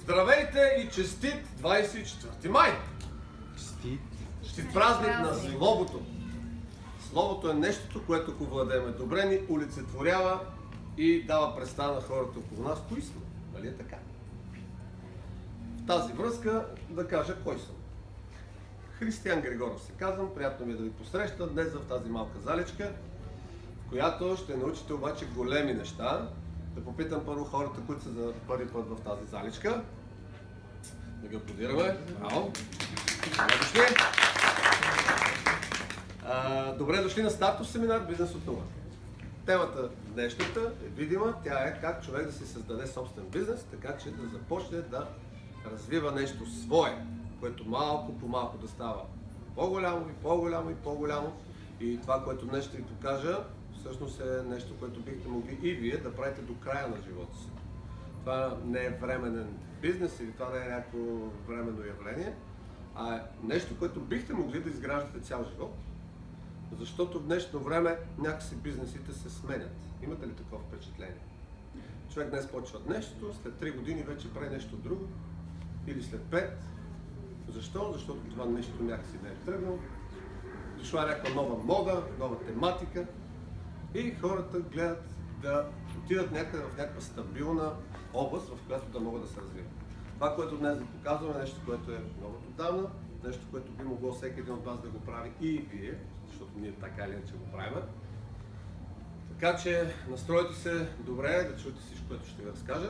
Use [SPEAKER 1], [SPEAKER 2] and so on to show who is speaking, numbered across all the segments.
[SPEAKER 1] Здравейте и честит 24 май! Честит празник на Словото! Словото е нещото, което ако владееме добре, ни олицетворява и дава представа на хората около нас, кои сме. Нали е така? В тази връзка да кажа кой съм. Християн Григоров се казвам, приятно ми е да ви посрещна днес в тази малка заличка, в която ще научите обаче големи неща. Да попитам първо хората, които са за първи път в тази заличка. Да ги аплодираме. Браво! Добре дошли! Добре дошли на стартов семинар Бизнес от нула. Темата днешната е видима, тя е как човек да си създаде собствен бизнес, така че да започне да развива нещо свое, което малко по малко да става по-голямо и по-голямо и по-голямо. И това, което днес ще ви покажа, всъщност е нещо, което бихте могли и вие да правите до края на живота си. Това не е временен бизнес или това не е някакво временно явление, а е нещо, което бихте могли да изграждате цял живот. Защото в днешно време някакси бизнесите се сменят. Имате ли такова впечатление? Човек днес почва нещо, след 3 години вече прави нещо друго или след 5. Защо? Защото това нещо някакси не е тръгнало. Дошла е някаква нова мода, нова тематика и хората гледат да отидат някъде в някаква стабилна област, в която да могат да се развиват. Това, което днес ви показваме, е нещо, което е много отдавна, нещо, което би могло всеки един от вас да го прави и вие, защото ние така или иначе го правим. Така че настройте се добре да чуете всичко, което ще ви разкажа.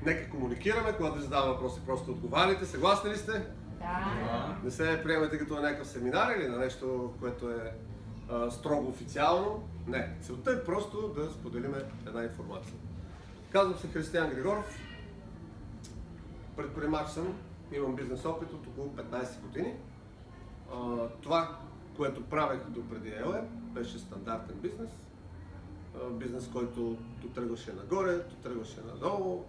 [SPEAKER 1] Нека комуникираме, когато ви задавам въпроси, просто отговаряйте. Съгласни ли сте?
[SPEAKER 2] Да.
[SPEAKER 1] Не се приемате като на някакъв семинар или на нещо, което е строго официално. Не. Целта е просто да споделиме една информация. Казвам се Християн Григоров. Предприемач съм. Имам бизнес опит от около 15 години. Това, което правех допреди ЕОЕ, беше стандартен бизнес. Бизнес, който то тръгваше нагоре, то тръгваше надолу.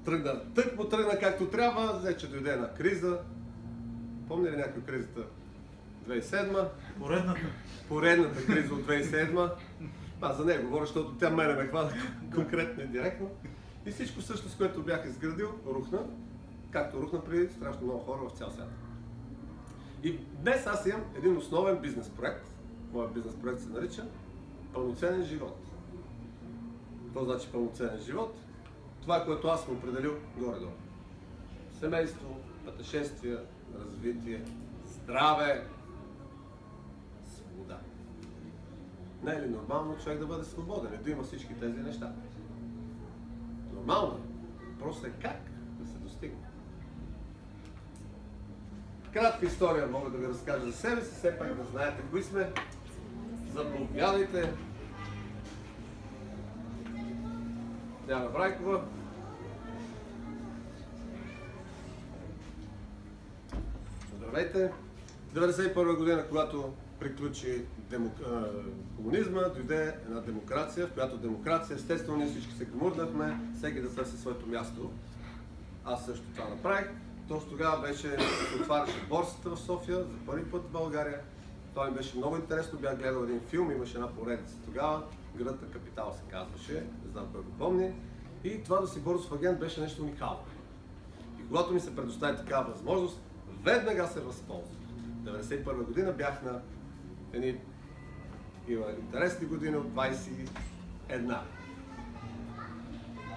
[SPEAKER 1] Тръгна както трябва, взе, че дойде една криза. Помня ли някой кризата 2007? Поредната криза от 2007. Аз за нея говоря, защото тя мене ме хвана конкретно и директно. И всичко всъщност, което бях изградил, рухна. Както рухна при страшно много хора в цял свят. И днес аз имам един основен бизнес проект. Моят бизнес проект се нарича Пълноценен живот. Какво значи пълноценен живот? Това, което аз съм определил горе-долу. Семейство, пътешествия, развитие, здраве, свобода. Не е ли нормално човек да бъде свободен и да има всички тези неща? Нормално е. Просто е как да се достигне. Кратка история мога да ви разкажа за себе си, все пак да знаете кои сме. Заповядайте. Диана Брайкова. Здравейте! 1991 година, когато приключи комунизма, дойде една демокрация, в която демокрация, естествено ние всички се гмурнахме, всеки да търси своето място. Аз също това направих. Точно тогава беше, отваряше борсата в София, за първи път в България. Това ми беше много интересно, бях гледал един филм, имаше една поредица тогава, Гръдът на капитал се казваше, не знам кой го помни. И това да си борсов агент беше нещо уникално. И когато ми се предостави такава възможност, веднага се възползвах. В 1991 година бях на едни интересни години от 21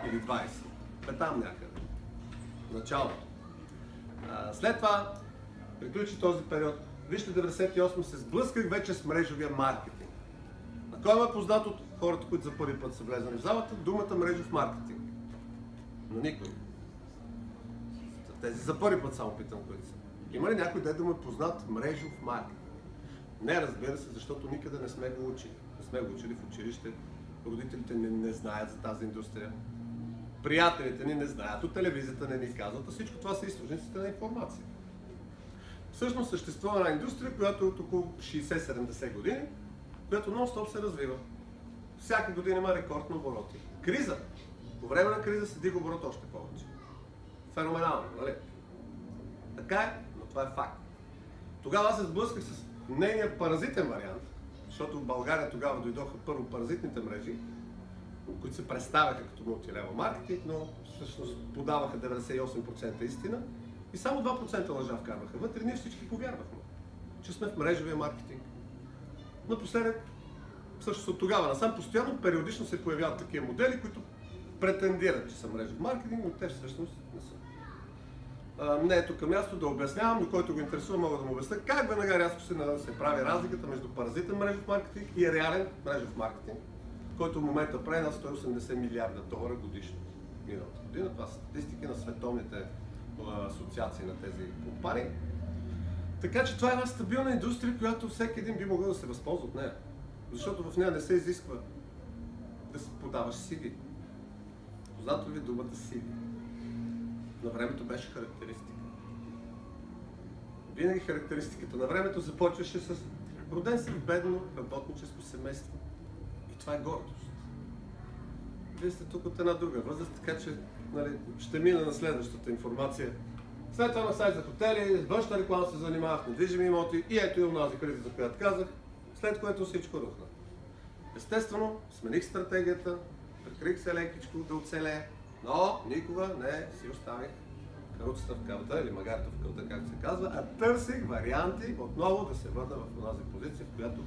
[SPEAKER 1] или 20. Там някъде. Началото. След това приключи този период. Вижте, 98 се сблъсках вече с мрежовия маркетинг. На кой ме е познат от хората, които за първи път са влезали в залата, думата мрежов маркетинг? Но никой. Тези за първи път само питам, които са. Има ли някой да му е познат мрежов маркетинг? Не, разбира се, защото никъде не сме го учили. Не сме го учили в училище. Родителите не знаят за тази индустрия. Приятелите ни не знаят, от телевизията не ни казват, а всичко това са източниците на информация. Всъщност съществува една индустрия, която е от около 60-70 години, която нон-стоп се развива. Всяка година има рекорд на обороти. Криза. По време на криза се дига оборот още повече. Феноменално, нали? Така е, но това е факт. Тогава аз се сблъсках с нейния паразитен вариант, защото в България тогава дойдоха първо паразитните мрежи, които които се представяха като мултилевел маркетинг, но всъщност подаваха 98% истина и само 2% лъжа вкарваха вътре. Ние всички повярвахме, че сме в мрежовия маркетинг. Напоследък, всъщност от тогава насам, постоянно, периодично се появяват такива модели, които претендират, че са мрежов маркетинг, но те всъщност не са. Не е тук място да обяснявам, но който го интересува, мога да му обясня как веднага рязко се прави разликата между паразитен мрежов маркетинг и реален мрежов маркетинг, който в момента прави на 180 милиарда долара годишно. Миналата година. Това са статистики на световните асоциации на тези компании. Така че това е една стабилна индустрия, която всеки един би могъл да се възползва от нея. Защото в нея не се изисква да си подаваш CV. Познато ли ви думата CV? На времето беше характеристика. Винаги характеристиката на времето започваше с роден съм в бедно работническо семейство. И това е гордост. Вие сте тук от една друга възраст, така че ще мина на следващата информация. След това на сайт за хотели, с външна реклама се занимавах, недвижими имоти и ето и онази криза, за която казах, след което всичко рухна. Естествено, смених стратегията, прикрих се лекичко да оцелее, но никога не си оставих каруцата в кълта или магарата в кълта, както се казва, а търсих варианти отново да се върна в тази позиция, в която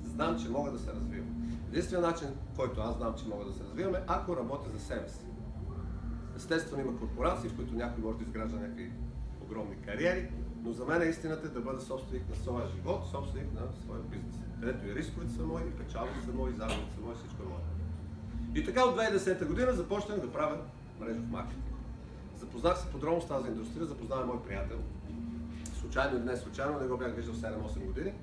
[SPEAKER 1] знам, че мога да се развивам. Единственият начин, който аз знам, че мога да се развивам е ако работя за себе си. Естествено има корпорации, в които някой може да изгражда някакви огромни кариери, но за мен истината е да бъда собственик на своя живот, собственик на своя бизнес. Където и рисковете са мои, и печалбите са мои, и загубите са мои, всичко е мое. И така от 2010 година започнах да правя мрежов маркетинг. Запознах се подробно с тази индустрия, запознах мой приятел. Случайно или не случайно, не го бях виждал 7-8 години.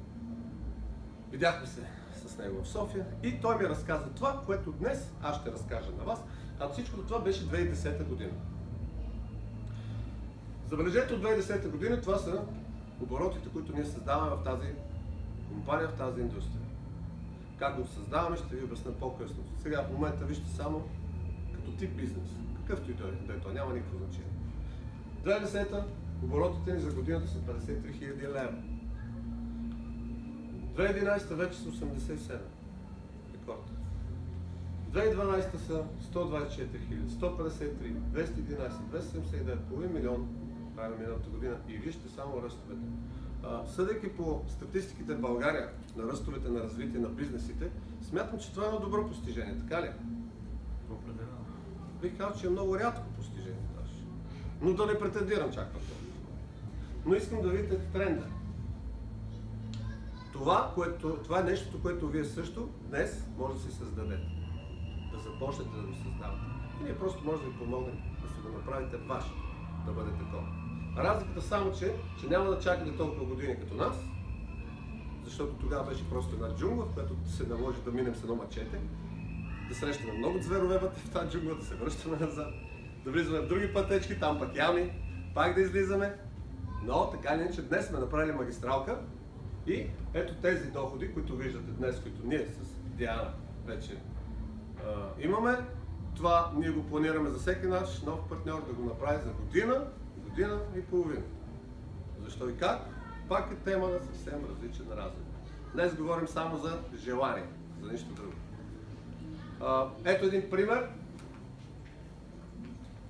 [SPEAKER 1] Видяхме се с него в София и той ми разказа това, което днес аз ще разкажа на вас, а всичко това беше 2010 година. Забележете, от 2010 година това са оборотите, които ние създаваме в тази компания, в тази индустрия. Как го създаваме, ще ви обясня по-късно. Сега в момента вижте само като тип бизнес. Какъвто и да е, то няма никакво значение. 2010 оборотите ни за годината са 53 000 лева. 2011 вече са 87. Рекорд. 2012 са 124 000, 153, 211, 279, половин милион правим миналата година и вижте само ръстовете. Съдейки по статистиките в България на ръстовете на развитие на бизнесите, смятам, че това е едно добро постижение, така ли?
[SPEAKER 2] Определено.
[SPEAKER 1] Бих казал, че е много рядко постижение даже. Но да не претендирам чак на това. Но искам да видите тренда. Това е нещото, което вие също днес може да си създадете. Да започнете да го създавате. И ние просто може да ви помогнем да си го направите ваш, да бъде такова. Разликата само, че няма да чакате толкова години като нас, защото тогава беше просто една джунгла, в която се наложи да минем с едно мачете, да срещаме много зверове вътре в тази джунгла, да се връщаме назад, да влизаме в други пътечки, там пък ями, пак да излизаме. Но така или иначе днес сме направили магистралка и ето тези доходи, които виждате днес, които ние с Диана вече имаме. Това ние го планираме за всеки наш нов партньор да го направи за година и половина. Защо и как? Пак е тема на съвсем различен разговор. Днес говорим само за желание, за нищо друго. Ето един пример.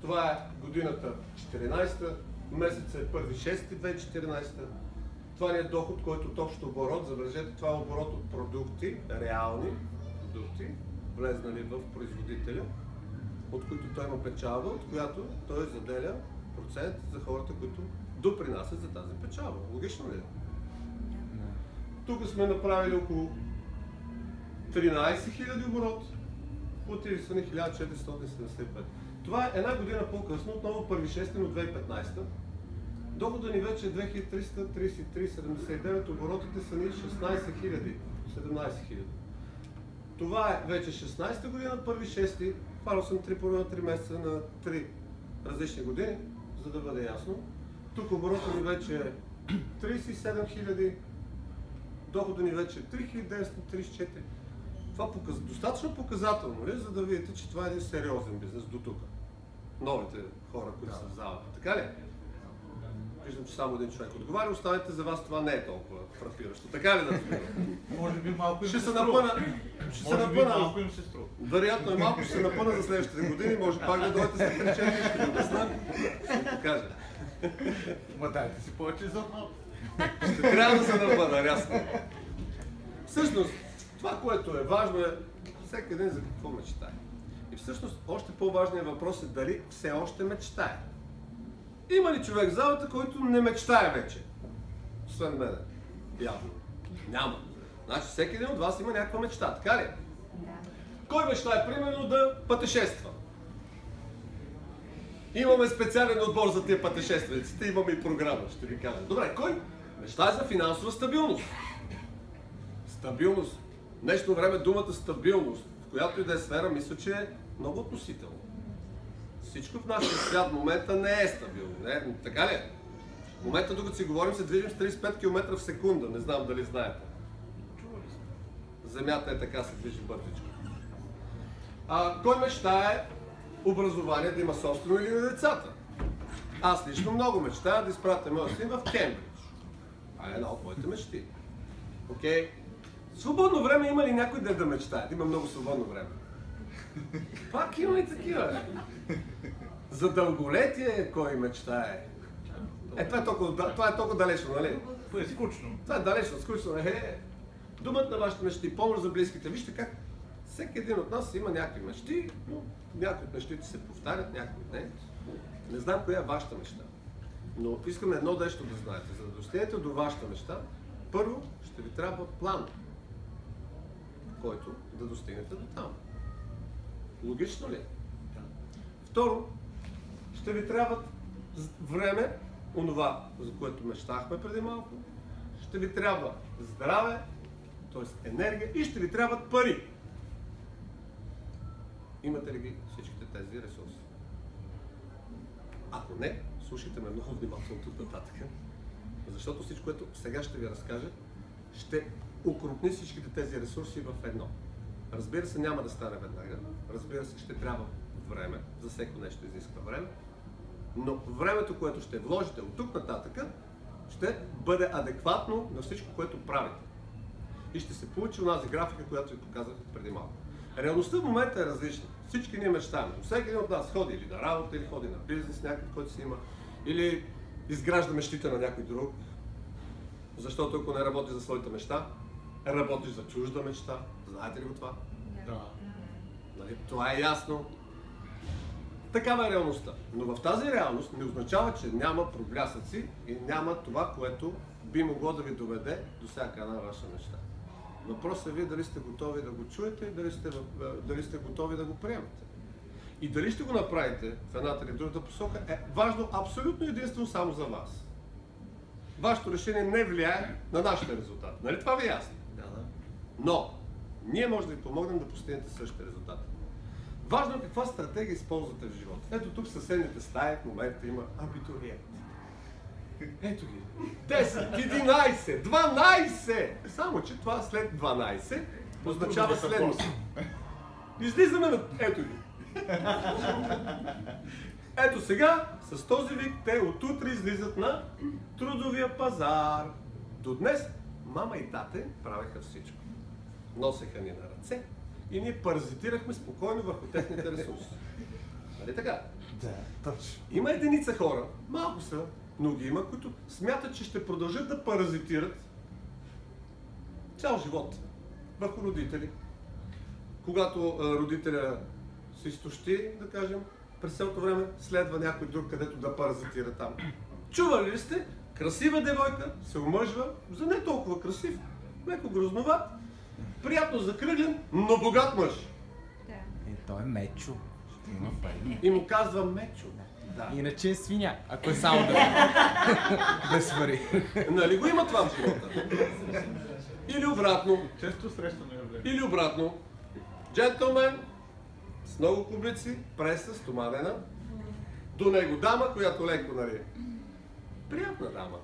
[SPEAKER 1] Това е годината 14-та, месец е 1.6.2014. Това ни е доход, който от общо оборот, забележете, това е оборот от продукти, реални продукти, влезнали в производителя, от които той има печалба, от която той заделя процент за хората, които допринасят за тази печалба. Логично ли е? Тук сме направили около 13 000 оборот, платили са ни 1475. Това е една година по-късно, отново 1.6, но 2015. Доходът ни вече е 2333,79, оборотите са ни 16 000, 17 000. Това е вече 16-та година, 1.6, хванал съм 3 месеца на 3 различни години, за да бъде ясно. Тук оборотът ни вече е 37 000, доходът ни вече е 3934. Това достатъчно показателно ли, за да видите, че това е един сериозен бизнес до тук. Новите хора, които са в залата. Така ли? виждам, че само един човек отговаря, останете за вас това не е толкова фрапиращо. Така ли да разбирам?
[SPEAKER 2] Може би малко им
[SPEAKER 1] Ще
[SPEAKER 2] се
[SPEAKER 1] се
[SPEAKER 2] струва.
[SPEAKER 1] напъна.
[SPEAKER 2] Малко им се струва.
[SPEAKER 1] Вероятно е малко, ще се напъна за следващите години, може пак да дойдете след 3-4, ще ви обясна, ще ви покажа.
[SPEAKER 2] Ма дайте си повече за малко.
[SPEAKER 1] Ще трябва да се напъна, рязко. Всъщност, това, което е важно е всеки един за какво мечтае. И всъщност, още по-важният въпрос е дали все още мечтае. Има ли човек в залата, който не мечтае вече? Освен мене. Явно. Няма. Значи всеки един от вас има някаква мечта, така ли?
[SPEAKER 3] Да.
[SPEAKER 1] Кой мечтае, примерно, да пътешества? Имаме специален отбор за тия пътешествениците, имаме и програма, ще ви кажа. Добре, кой мечтае за финансова стабилност? Стабилност. В днешно време думата стабилност, в която и да е сфера, мисля, че е много относително. Всичко в нашия свят в момента не е стабилно. Не? Така ли е? В момента, докато си говорим, се движим с 35 км в секунда. Не знам дали знаете. Земята е така, се движи бързичко. Кой мечтае образование да има собствено или на децата? Аз лично много мечтая да изпратя моя син в Кембридж. Това е една от моите мечти. Окей? Свободно време има ли някой да мечтае? Да има много свободно време. Пак има и такива. За дълголетие кой мечтае? Това е толкова далечно, нали?
[SPEAKER 2] Това е скучно.
[SPEAKER 1] Това е далечно, скучно. Думат на вашите мечти, помощ за близките. Вижте как всеки един от нас има някакви мечти, но някои от мечтите се повтарят, някои не. Не знам коя е вашата мечта. Но искам едно нещо да знаете. За да достигнете до вашата мечта, първо ще ви трябва план, който да достигнете до там. Логично ли е? Второ, ще ви трябва време, онова, за което мечтахме преди малко, ще ви трябва здраве, т.е. енергия и ще ви трябват пари. Имате ли ги всичките тези ресурси? Ако не, слушайте ме много внимателно тук нататък, защото всичко, което сега ще ви разкажа, ще укрупни всичките тези ресурси в едно. Разбира се, няма да стане веднага, разбира се, ще трябва време, за всеко нещо изисква време, но времето, което ще вложите от тук нататък, ще бъде адекватно на всичко, което правите. И ще се получи онази графика, която ви показах преди малко. Реалността в момента е различна. Всички ние мечтаем. Всеки един от нас ходи или на работа, или ходи на бизнес, някакъв, който си има, или изгражда мечтите на някой друг. Защото ако не работиш за своята мечта, работиш за чужда мечта. Знаете ли го това?
[SPEAKER 2] Да.
[SPEAKER 1] Нали? Това е ясно. Такава е реалността. Но в тази реалност не означава, че няма проблясъци и няма това, което би могло да ви доведе до всяка една ваша мечта. Въпросът е вие дали сте готови да го чуете и дали сте готови да го приемете. И дали ще го направите в едната или в другата посока е важно абсолютно единствено само за вас. Вашето решение не влияе на нашите резултати. Нали това ви е ясно?
[SPEAKER 2] Да.
[SPEAKER 1] Но ние може да ви помогнем да постигнете същите резултати. Важно е каква стратегия използвате в живота. Ето тук в съседните стаи в момента има абитуриенти. Ето ги. 10, 11, 12! Само, че това след 12 означава следното. Излизаме на... Ето ги. Ето сега, с този вик, те отутре излизат на трудовия пазар. До днес мама и тате правеха всичко. Носеха ни на ръце и ние паразитирахме спокойно върху техните ресурси. Нали така?
[SPEAKER 2] Да, точно.
[SPEAKER 1] Има единица хора, малко са, но ги има, които смятат, че ще продължат да паразитират цял живот върху родители. Когато родителя се изтощи, да кажем, през цялото време следва някой друг, където да паразитира там. Чували ли сте? Красива девойка се омъжва за не толкова красив, леко грозноват, приятно закръглен, но богат мъж.
[SPEAKER 3] Да.
[SPEAKER 4] Той е Мечо. Има пари.
[SPEAKER 1] И му казва Мечо. Да.
[SPEAKER 4] Иначе е свиня, ако е само да свари.
[SPEAKER 1] Нали го има това в живота? Или обратно.
[SPEAKER 2] Често срещано явление.
[SPEAKER 1] Или обратно. Джентлмен с много кублици, преса, стоманена. До него дама, която леко, нали? Приятна дама.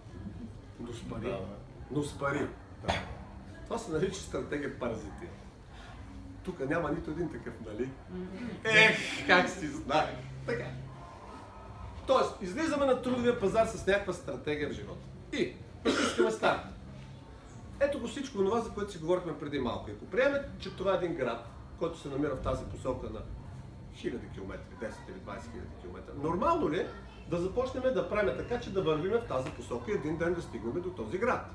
[SPEAKER 1] Но с пари.
[SPEAKER 2] Да.
[SPEAKER 1] Но с пари. Да. Това се нарича стратегия паразити. Тук няма нито един такъв, нали? Ех, как си знаеш. Така. Тоест, излизаме на трудовия трудовия пазар с някаква стратегия в живота. И искаме старт. Ето го всичко това, за което си говорихме преди малко. Ако приемем, че това е един град, който се намира в тази посока на хиляди километри, 10 или 20 хиляди километра, нормално ли е да започнем да правим така, че да вървим в тази посока и един ден да стигнем до този град?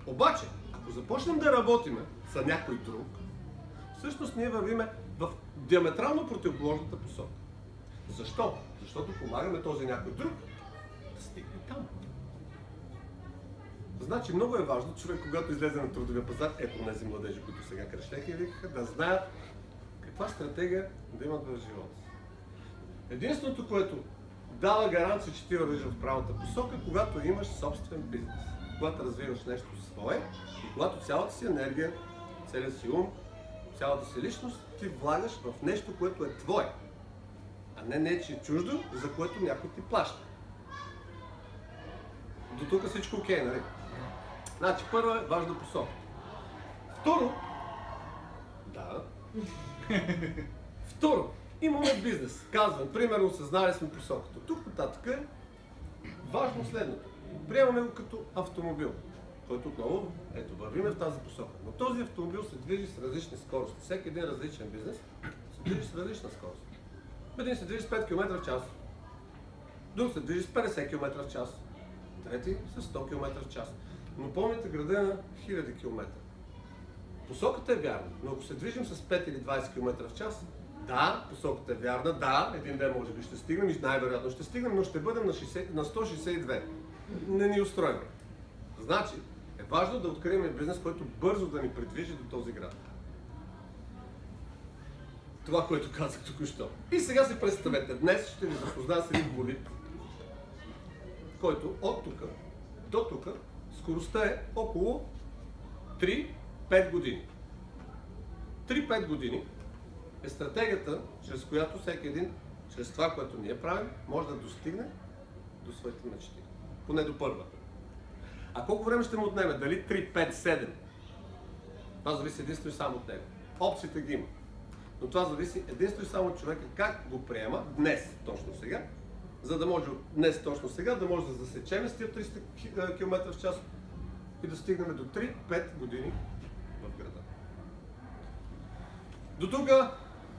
[SPEAKER 1] Обаче, ако започнем да работиме за някой друг, всъщност ние вървиме в диаметрално противоположната посока. Защо? Защото помагаме този някой друг да стигне там. Значи много е важно човек, когато излезе на трудовия пазар, ето тези младежи, които сега крещеха и викаха, да знаят каква стратегия да имат в живота си. Единственото, което дава гаранция, че ти вървиш в правилната посока, когато имаш собствен бизнес. Когато развиваш нещо свое и когато цялата си енергия, целият си ум, цялата си личност ти влагаш в нещо, което е твое, а не нечие чуждо, за което някой ти плаща. До тук всичко окей, нали? Значи, първа е важна посока. Второ, Второ, имаме бизнес. Казвам, примерно, съзнали сме посоката. Тук нататък е важно следното. Приемаме го като автомобил, който отново, ето, вървиме в тази посока. Но този автомобил се движи с различни скорости. Всеки един различен бизнес се движи с различна скорост. Един се движи с 5 км в час, друг се движи с 50 км в час, трети с 100 км в час. Но помните, града е на 1000 км. Посоката е вярна, но ако се движим с 5 или 20 км в час, да, посоката е вярна, да, един ден може би ще стигнем и най-вероятно ще стигнем, но ще бъдем на 162. Не ни устройва. Значи, е важно да открием бизнес, който бързо да ни придвижи до този град. Това, което казах току-що. И сега си представете, днес ще ви запозная с един болид, който от тук до тук скоростта е около 3-5 години. 3-5 години е стратегията, чрез която всеки един, чрез това, което ние правим, може да достигне до своите мечти. Поне до първата. А колко време ще му отнеме? Дали 3, 5, 7? Това зависи единствено и само от него. Опциите ги има. Но това зависи единствено и само от човека как го приема днес, точно сега, за да може днес, точно сега, да може да засечем с тия 300 км в час и да стигнем до 3-5 години в града. До тук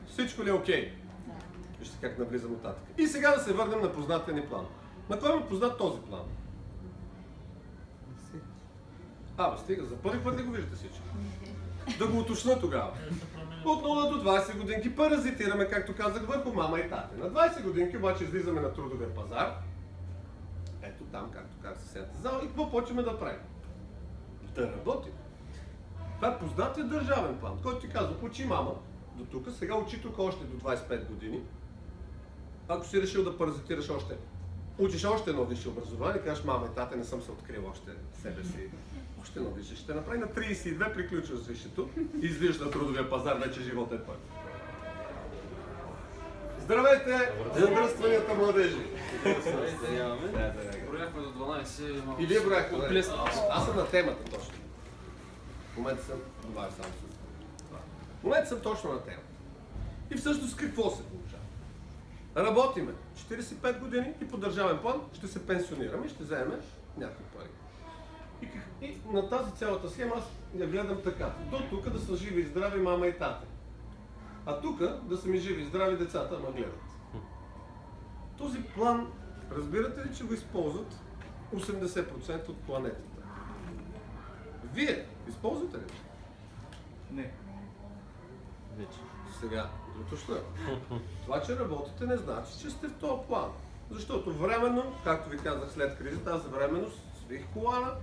[SPEAKER 1] всичко ли е окей? Вижте как навлизам нататък. И сега да се върнем на познатия ни план. На кой е познат този план? Стига, за първи път ли го виждате всички? Да го уточня тогава. От 0 до 20 годинки паразитираме, както казах, върху мама и тате. На 20 годинки обаче излизаме на трудовия пазар. Ето там, както казах съседната зала, и какво почваме да правим? Да работим. Това е познатия държавен план, който ти казва, учи мама до тук, сега учи тук още до 25 години. Ако си решил да паразитираш още, учиш още едно висше образование, кажеш, мама и тате, не съм се открил още себе си. Още едно висше ще направи. На 32 приключваш с висшето и излизаш на трудовия пазар, вече живота е първи. Здравейте! Задръстванията, младежи!
[SPEAKER 3] Брояхме до 12.
[SPEAKER 1] И вие брояхте до 12. Аз съм на темата точно. В момента съм, добавя само с това. В момента съм точно на темата. И всъщност какво се получава? Работиме 45 години и по държавен план ще се пенсионираме и ще вземем някакви пари. И на тази цялата схема аз я гледам така. До тук да са живи и здрави мама и тата. А тук да са ми живи и здрави децата, ама гледат. Този план, разбирате ли, че го използват 80% от планетата? Вие използвате ли?
[SPEAKER 2] Не.
[SPEAKER 4] Вече.
[SPEAKER 1] Сега, уточня. Това, че работите, не значи, че сте в този план. Защото временно, както ви казах след кризата, аз временно свих колана,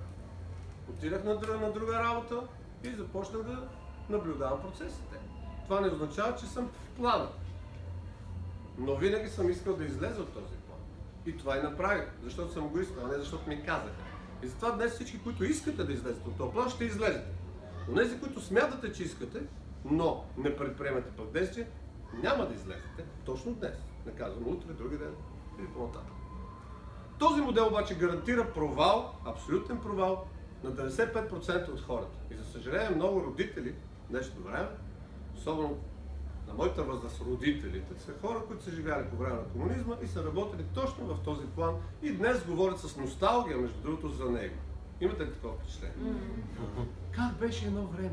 [SPEAKER 1] отидах на друга работа и започнах да наблюдавам процесите. Това не означава, че съм в плана. Но винаги съм искал да излеза от този план. И това и направих, защото съм го искал, а не защото ми казаха. И затова днес всички, които искате да излезете от този план, ще излезете. Но тези, които смятате, че искате, но не предприемате пък действие, няма да излезете точно днес. Не казвам утре, други ден или по-нататък. Този модел обаче гарантира провал, абсолютен провал на 95% от хората. И за съжаление много родители в днешното време, особено на моята възраст, родителите, са хора, които са живяли по време на комунизма и са работили точно в този план и днес говорят с носталгия, между другото, за него. Имате ли такова впечатление? Как беше едно време?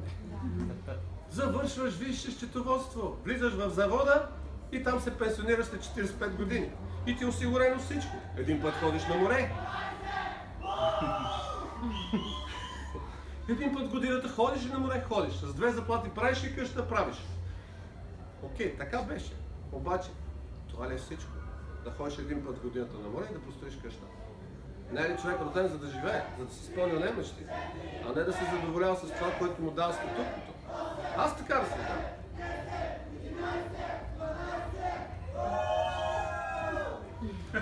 [SPEAKER 1] Завършваш висше счетоводство, влизаш в завода и там се пенсионираш след 45 години. И ти е осигурено всичко. Един път ходиш на море. Един път годината ходиш и на море ходиш. С 2 заплати правиш и къща правиш. Окей, така беше. Обаче, това ли е всичко? Да ходиш един път годината на море и да построиш къща. Не е ли човек роден за да живее, за да си изпълня немощи, а не да се задоволява с това, което му дава статуквото? Аз така да се дам.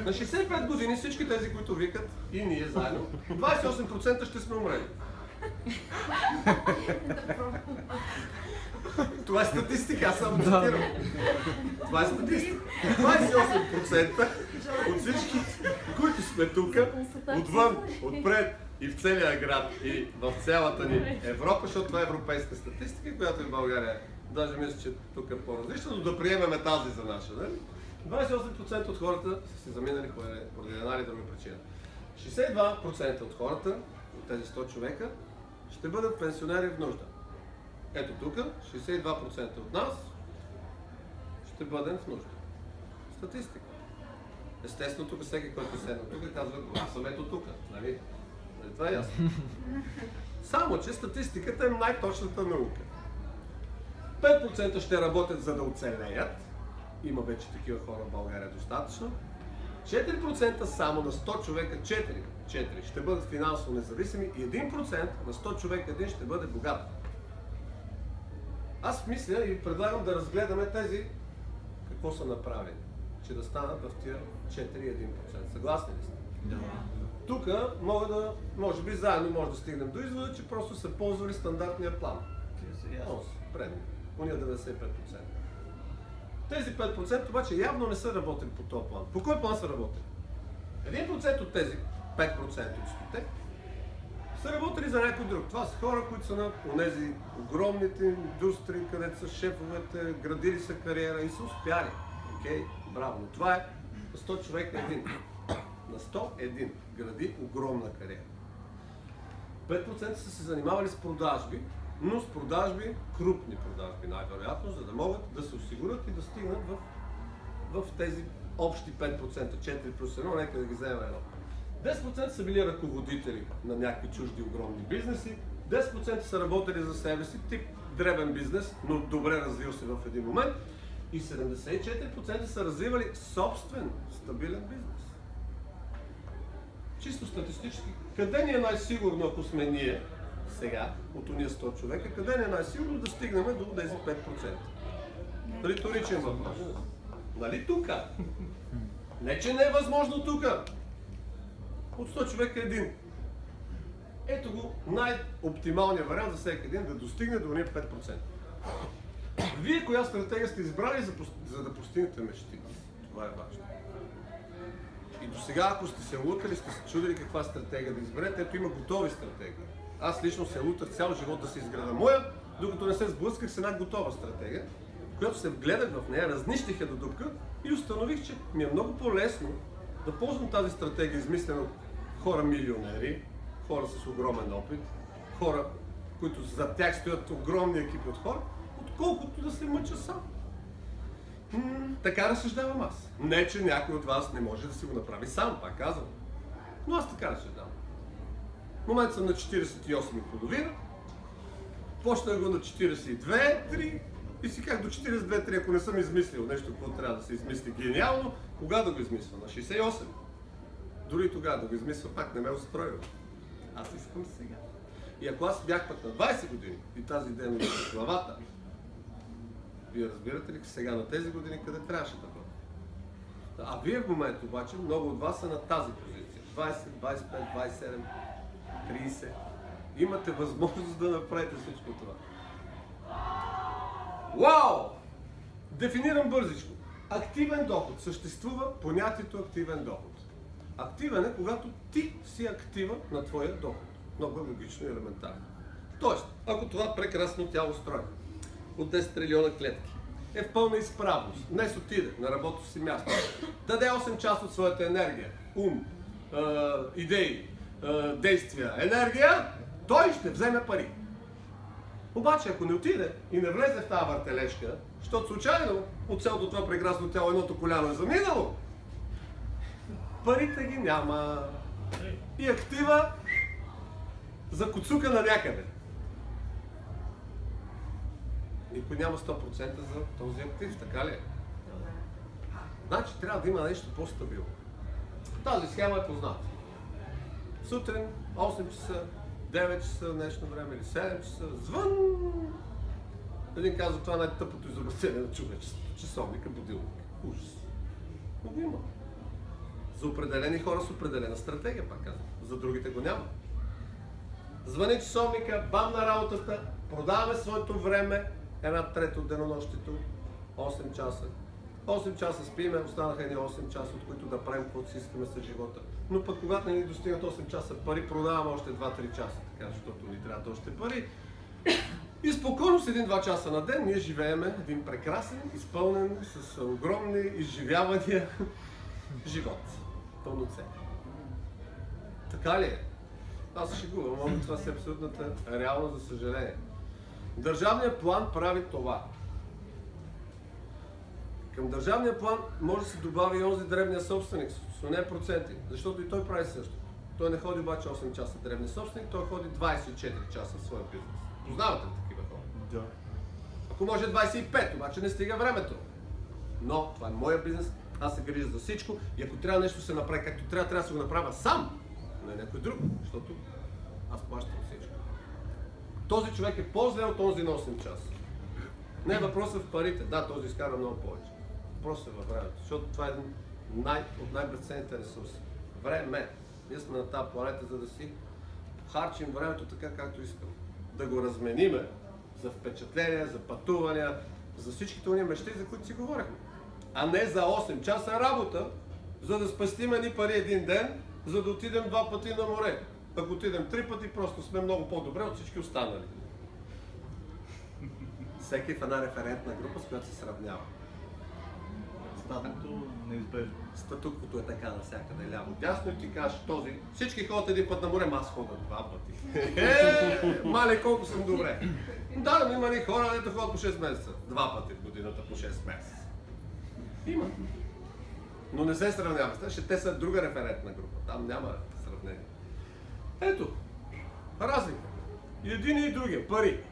[SPEAKER 1] На 65 години всички тези, които викат и ние заедно, 28% ще сме умрели. Това е статистика, аз само цитирам. Това е статистика. 28% от всички, които сме тук, отвън, отпред и в целия град и в цялата ни Европа, защото това е европейска статистика, която в България, даже мисля, че тук е по-различна, но да приемеме тази за наша. Нали? 28% от хората са си заминали поради една или друга причина. 62% от хората, от тези 100 човека, ще бъдат пенсионери в нужда. Ето тук, 62% от нас ще бъдем в нужда. Статистика. Естествено, тук всеки, който седна тук, казва, аз съм ето тук. Нали? Това е ясно. Само, че статистиката е най-точната наука. 5% ще работят, за да оцелеят. Има вече такива хора в България достатъчно. 4% само на 100 човека, 4 ще бъдат финансово независими и 1% на 100 човека един ще бъде богат. Аз мисля и предлагам да разгледаме тези какво са направени, че да станат в тия 4-1%. Съгласни ли сте? Да. Тук може би заедно може да стигнем до извода, че просто са ползвали стандартния план. Предни. Уния 95%. Тези 5% обаче явно не са работили по този план. По кой план са работили? 1% от тези 5% от 100 са работили за някой друг. Това са хора, които са на онези огромните индустрии, където са шефовете, градили са кариера и са успяли. Окей, браво. Но това е на 100 човека един. На 101 гради огромна кариера. 5% са се занимавали с продажби, но с продажби, крупни продажби най-вероятно, за да могат да се осигурят и да стигнат в тези общи 5%, 4 плюс 1, нека да ги вземем едно. 10% са били ръководители на някакви чужди огромни бизнеси, 10% са работили за себе си, тип дребен бизнес, но добре развил се в един момент, и 74% са развивали собствен, стабилен бизнес. Чисто статистически, къде ни е най-сигурно, ако сме ние, сега, от уния 100 човека, къде ни е най-сигурно да стигнем до тези 5%? Риторичен въпрос. Нали тука? Не, че не е възможно тука. От 100 човека един. Ето го най-оптималният вариант за всеки един да достигне до уния 5%. Вие коя стратегия сте избрали, за да постигнете мечтите? Това е важно. И до сега, ако сте се лутали, сте се чудили каква стратегия да изберете, ето има готови стратегии. Аз лично се лутах цял живот да се изграда моя, докато не се сблъсках с една готова стратегия, която се вгледах в нея, разнищих я до дупка и установих, че ми е много по-лесно да ползвам тази стратегия, измислена от хора милионери, хора с огромен опит, хора, които за тях стоят огромни екипи от хора, отколкото да се мъча сам. Така разсъждавам аз. Не, че някой от вас не може да си го направи сам, пак казвам. Но аз така разсъждавам. В момента съм на 48,5. Почнах го на 42-3 и си как до 42-3, ако не съм измислил нещо, какво трябва да се измисли гениално, кога да го измисля? На 68. Дори тогава да го измисля, пак не ме устроил. Аз искам сега. И ако аз бях пък на 20 години и тази идея ми в главата, вие разбирате ли сега на тези години къде трябваше да бъде? А вие в момента обаче, много от вас са на тази позиция. 20, 25, 27, 30. Имате възможност да направите всичко това. Вау! Дефинирам бързичко. Активен доход. Съществува понятието активен доход. Активен е, когато ти си актива на твоя доход. Много логично и елементарно. Тоест, ако това прекрасно тяло строи от 10 трилиона клетки е в пълна изправност. Днес отиде на работното си място, даде 8 часа от своята енергия, ум, идеи, действия, енергия, той ще вземе пари. Обаче, ако не отиде и не влезе в тази въртележка, защото случайно от цялото това прекрасно тяло едното коляно е заминало, парите ги няма. И актива за куцука на някъде. Никой няма 100% за този актив, така ли е? Значи трябва да има нещо по-стабилно. Тази схема е позната. Сутрин, 8 часа, 9 часа днешно време или 7 часа, звън! Един казва, това е най-тъпото изобретение на човечеството. Часовника, будилник. Ужас. Но го има. За определени хора с определена стратегия, пак казвам. За другите го няма. Звъни часовника, бам на работата, продаваме своето време, 1/3 от денонощието, 8 часа. 8 часа спиме, останаха едни 8 часа, от които да правим каквото си искаме с живота. Но пък когато не ни достигнат 8 часа пари, продаваме още 2-3 часа, така, защото ни трябват още пари. И спокойно с 1-2 часа на ден ние живееме един прекрасен, изпълнен с огромни изживявания живот. Пълноценен. Така ли е? Аз се шегувам, но това си абсолютната реалност, за съжаление. Държавният план прави това. Към държавния план може да се добави и онзи дребния собственик с не проценти, защото и той прави също. Той не ходи обаче 8 часа дребния собственик, той ходи 24 часа в своя бизнес. Познавате ли такива хора?
[SPEAKER 2] Да.
[SPEAKER 1] Ако може 25, обаче не стига времето. Но това е моя бизнес, аз се грижа за всичко и ако трябва нещо да се направи както трябва, трябва да се го направя сам, не някой друг, защото аз плащам всичко. Този човек е по-зле от този на 8 часа. Не е въпросът в парите, да, този изкара много повече. Въпросът е във времето, защото това е един от най-безценните ресурси. Време. Ние сме на тази планета, за да си харчим времето така, както искаме. Да го размениме за впечатления, за пътувания, за всичките уния мечти, за които си говорихме. А не за 8 часа работа, за да спестим едни пари един ден, за да отидем 2 пъти на море. Ако отидем 3 пъти, просто сме много по-добре от всички останали. Всеки в една референтна група, с която се сравнява.
[SPEAKER 2] Статното неизбежно.
[SPEAKER 1] Статуквото е така навсякъде, ляво, дясно и ти кажеш този. Всички ходят един път на море, аз ходя 2 пъти. Мале, колко съм добре. Да, но има ни хора, дето ходят по 6 месеца. 2 пъти в годината по 6 месеца. Има. Но не се сравнява. Ще те са друга референтна група. Там няма сравнение. Ето, разлика. И един и другия. Пари.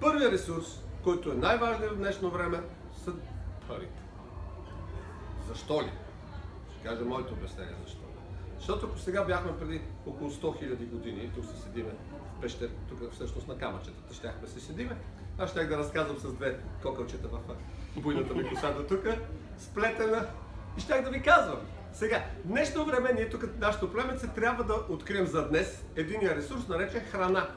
[SPEAKER 1] Първият ресурс, който е най-важният в днешно време, са парите. Защо ли? Ще кажа моето обяснение защо. Защото ако сега бяхме преди около 100 000 години, тук се седиме в пещер, тук всъщност на камъчетата, щяхме се седиме, аз щях да разказвам с 2 кокълчета в буйната ми коса до тук, сплетена, и щях да ви казвам. Сега, в днешно време ние тук, нашето племенце, трябва да открием за днес единия ресурс, наречен храна.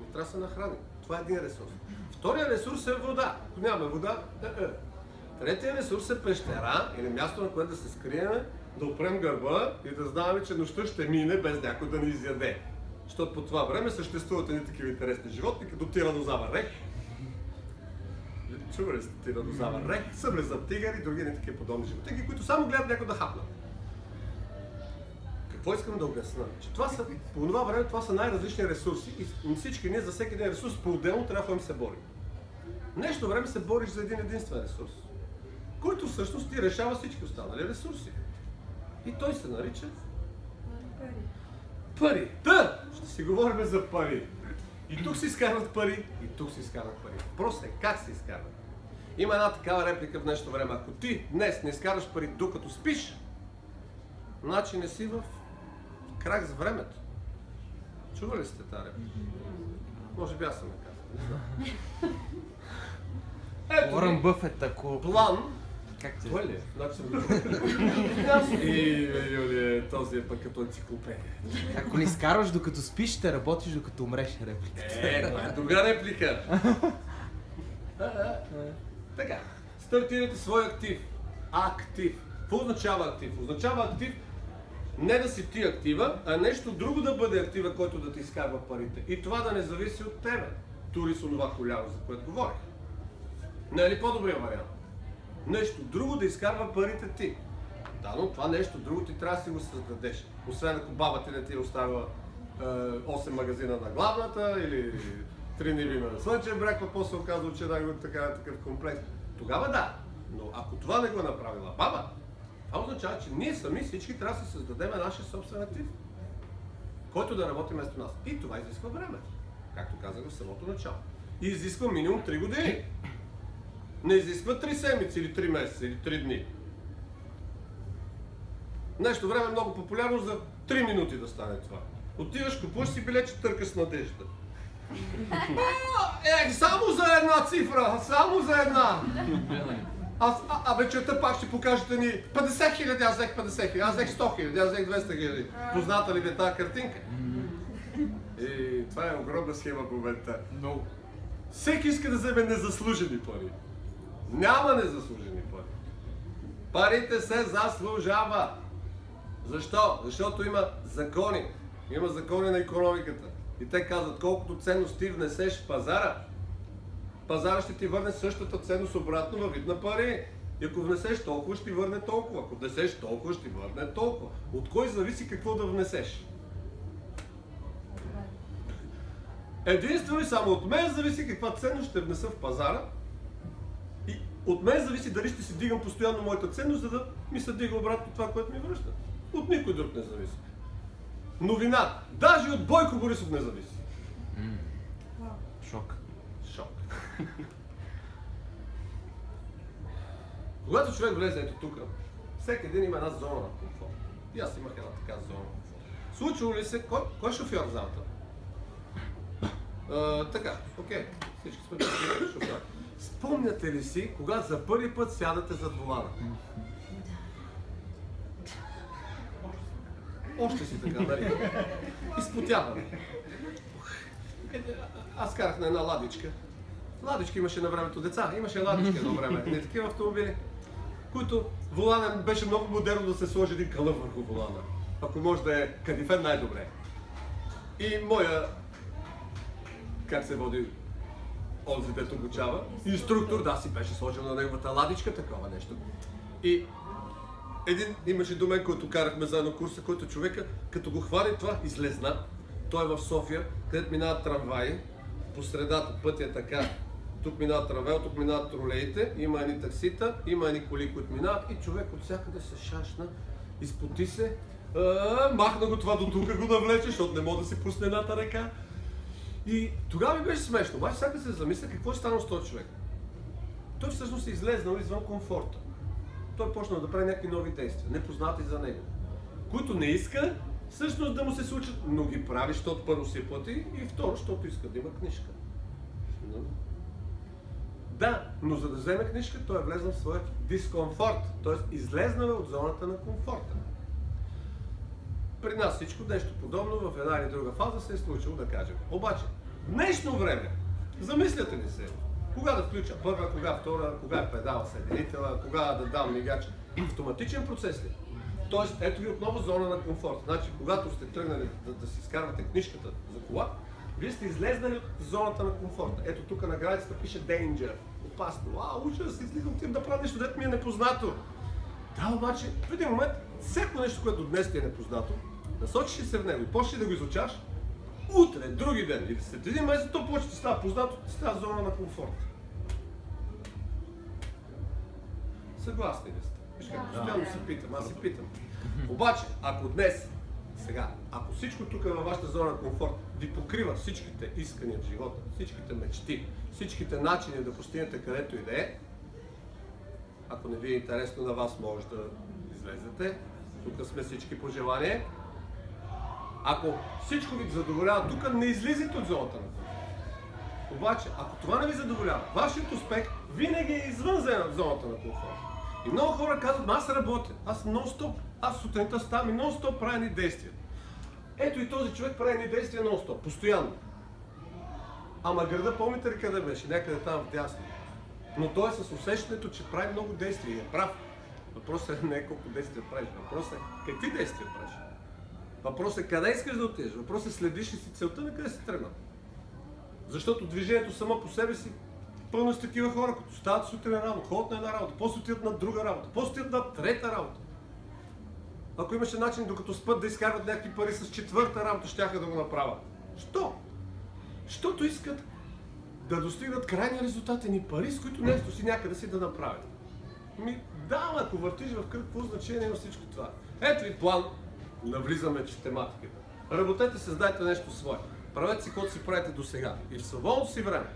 [SPEAKER 1] Не трябва да се нахрани. Това е един ресурс. Втория ресурс е вода. Ако нямаме вода, Третия ресурс е пещера или място, на което да се скрием, да опрем гърба и да знаем, че нощта ще мине без някой да ни изяде. Защото по това време съществуват едни такива интересни животни, като тиранозавър рех. Чували сте тиранозавър рех? Съблезът тигър и други не такива подобни животни, които само гледат някой да хапнат. Какво искам да обясня? Че това са, по това време това са най-различни ресурси и всички ние за всеки един ресурс по-отделно трябва да се борим. В днешно време се бориш за един единствен ресурс, който всъщност ти решава всички останали ресурси. И той се нарича пари. Да! Ще си говорим за пари. И тук се изкарват пари, и тук се изкарват пари. Въпросът е как се изкарват. Има една такава реплика в днешно време. Ако ти днес не изкарваш пари докато спиш, значи не си в крак с времето. Чували сте тази реплика? Може би аз съм я казал. Ето
[SPEAKER 4] Уорън Бъфет, ако...
[SPEAKER 1] План.
[SPEAKER 4] Как ти?
[SPEAKER 1] Той ли е? Значи съм и този е пък като енциклопедия.
[SPEAKER 4] Ако не изкарваш докато спиш, ще работиш докато умреш, репликата.
[SPEAKER 1] Това е друга реплика. Така, стартирайте свой актив. Актив. Какво означава актив? Означава актив не да си ти актива, а нещо друго да бъде актива, който да ти изкарва парите. И това да не зависи от тебе. Тури с онова коляно, за което говорих. Не е ли по-добрия вариант? Нещо друго да изкарва парите ти. Да, но това нещо друго ти трябва да си го създадеш. Освен ако баба ти не ти оставя 8 магазина на главната или 3 ниви на Слънчев бряг, а после оказва, че да такъв комплекс. Тогава да. Но ако това не го е направила баба, това означава, че ние сами всички трябва да си създадем нашия собствен актив, който да работи вместо нас. И това изисква време, както казах в самото начало. И изисква минимум 3 години. Не изисква 3 седмици или 3 месеца или 3 дни. Нещо време е много популярно за 3 минути да стане това. Отиваш, купуваш си билече, търкаш с надежда. Само за една цифра, само за една. А вечерта пак ще покажете ни 50 хиляди, аз взех 50 хиляди, аз взех 100 хиляди, аз взех 200 хиляди. Позната ли ви е тази картинка? И това е огромна схема в момента.
[SPEAKER 4] Много.
[SPEAKER 1] Всеки иска да вземе незаслужени пари. Няма незаслужени пари. Парите се заслужава. Защо? Защото има закони. Има закони на икономиката. И те казват, колкото ценност ти внесеш в пазара, пазара ще ти върне същата ценност обратно във вид на пари. И ако внесеш толкова, ще ти върне толкова. Ако внесеш толкова, ще ти върне толкова. От кой зависи какво да внесеш? Единствено и само от мен зависи каква ценност ще внеса в пазара. И от мен зависи дали ще си дигам постоянно моята ценност, за да ми се дига обратно това, което ми връща. От никой друг не зависи. Новина. Даже от Бойко Борисов не зависи.
[SPEAKER 4] Шок.
[SPEAKER 1] Шок. Когато човек влезе ето тук, всеки един има една зона на комфорт. И аз имах една така зона на комфорт. Случило ли се, кой е шофьор в залата? Така, окей. Всички сме шофьор. Спомняте ли си, когато за първи път сядате зад волана? Още си така, нали? Изпотяване. Аз карах на една ладичка. Ладичка имаше на времето деца. Имаше ладичка едно време. Не такива автомобили, които волана беше много модерно да се сложи един кълъв върху волана. Ако може да е кадифен, най-добре. И моя, как се води онзи, дето обучава, инструктор, да, си беше сложил на неговата ладичка, такова нещо. И един имаше до мен, който карахме заедно курса, който човека, като го хвали това, излезна. Той е в София, където минават трамваи, по средата пътя е така. Тук минават трамваи, тук минават тролеите, има едни таксита, има едни коли, които минават и човек от всякъде се шашна, изпоти се, махна го това до тук, го навлече, защото не мога да си пусне едната ръка. И тогава ми беше смешно, обаче сега се замисля какво е станало с този човек. Той всъщност е излезнал извън комфорта. Той почна да прави някакви нови действия, непознати за него, които не иска всъщност да му се случат, но ги прави, защото първо си плати и второ, защото иска да има книжка. Да, но за да вземе книжка, той е влезнал в своя дискомфорт, т.е. излезнал от зоната на комфорта. При нас всичко нещо подобно в една или друга фаза се е случило, да кажем. Обаче, в днешно време, замисляте ли се, кога да включа първа, кога втора, кога е педала съединителя, кога да дам мигач, автоматичен процес ли? Тоест, ето ви отново зона на комфорт. Значи, когато сте тръгнали да си изкарвате книжката за кола, вие сте излезнали от зоната на комфорта. Ето тук на границата пише Danger. Опасно. Ужас, излизам, отивам да правя нещо, дето ми е непознато. Да, обаче, в един момент, всяко нещо, което днес ти е непознато, насочиш ли се в него и почнеш да го изучаш, утре, други ден или след един месец, то почти ти става познато, ти става зона на комфорт. Съгласни ли сте? Виж как постоянно се питам, аз се питам. Обаче, ако днес, сега, ако всичко тук във вашата зона на комфорт ви покрива всичките искания в живота, всичките мечти, всичките начини да постигнете където и да е, ако не ви е интересно на вас, може да излезете. Тук сме всички по желание. Ако всичко ви задоволява тук, не излизайте от зоната на комфорт. Обаче, ако това не ви задоволява, вашият успех винаги е извън зоната на комфорт. И много хора казват, аз работя, аз нон-стоп, аз сутринта ставам и нон-стоп правя ни действия. Ето и този човек прави ни действия нон-стоп, постоянно. Ама града, помните ли къде беше? Някъде там вдясно. Но той е с усещането, че прави много действия и е прав. Въпросът не е колко действия правиш, въпросът е какви действия правиш. Въпросът е къде искаш да отидеш, въпросът е следиш ли си целта, на къде си тръгнал. Защото движението само по себе си Пълно с такива хора, като стават сутрин рано, ходят на една работа, после отидат на друга работа, после отидат на трета работа. Ако имаше начин, докато спят, да изкарват някакви пари с четвърта работа, щяха да го направят. Що? Защото искат да достигнат крайни резултати ни пари, с които нещо си някъде си да направят. Да, ако въртиш в кръг, какво значение има всичко това? Ето и план, навлизаме в тематиката. Работете, създайте нещо свое. Правете си каквото си правите до сега. И в свободното си време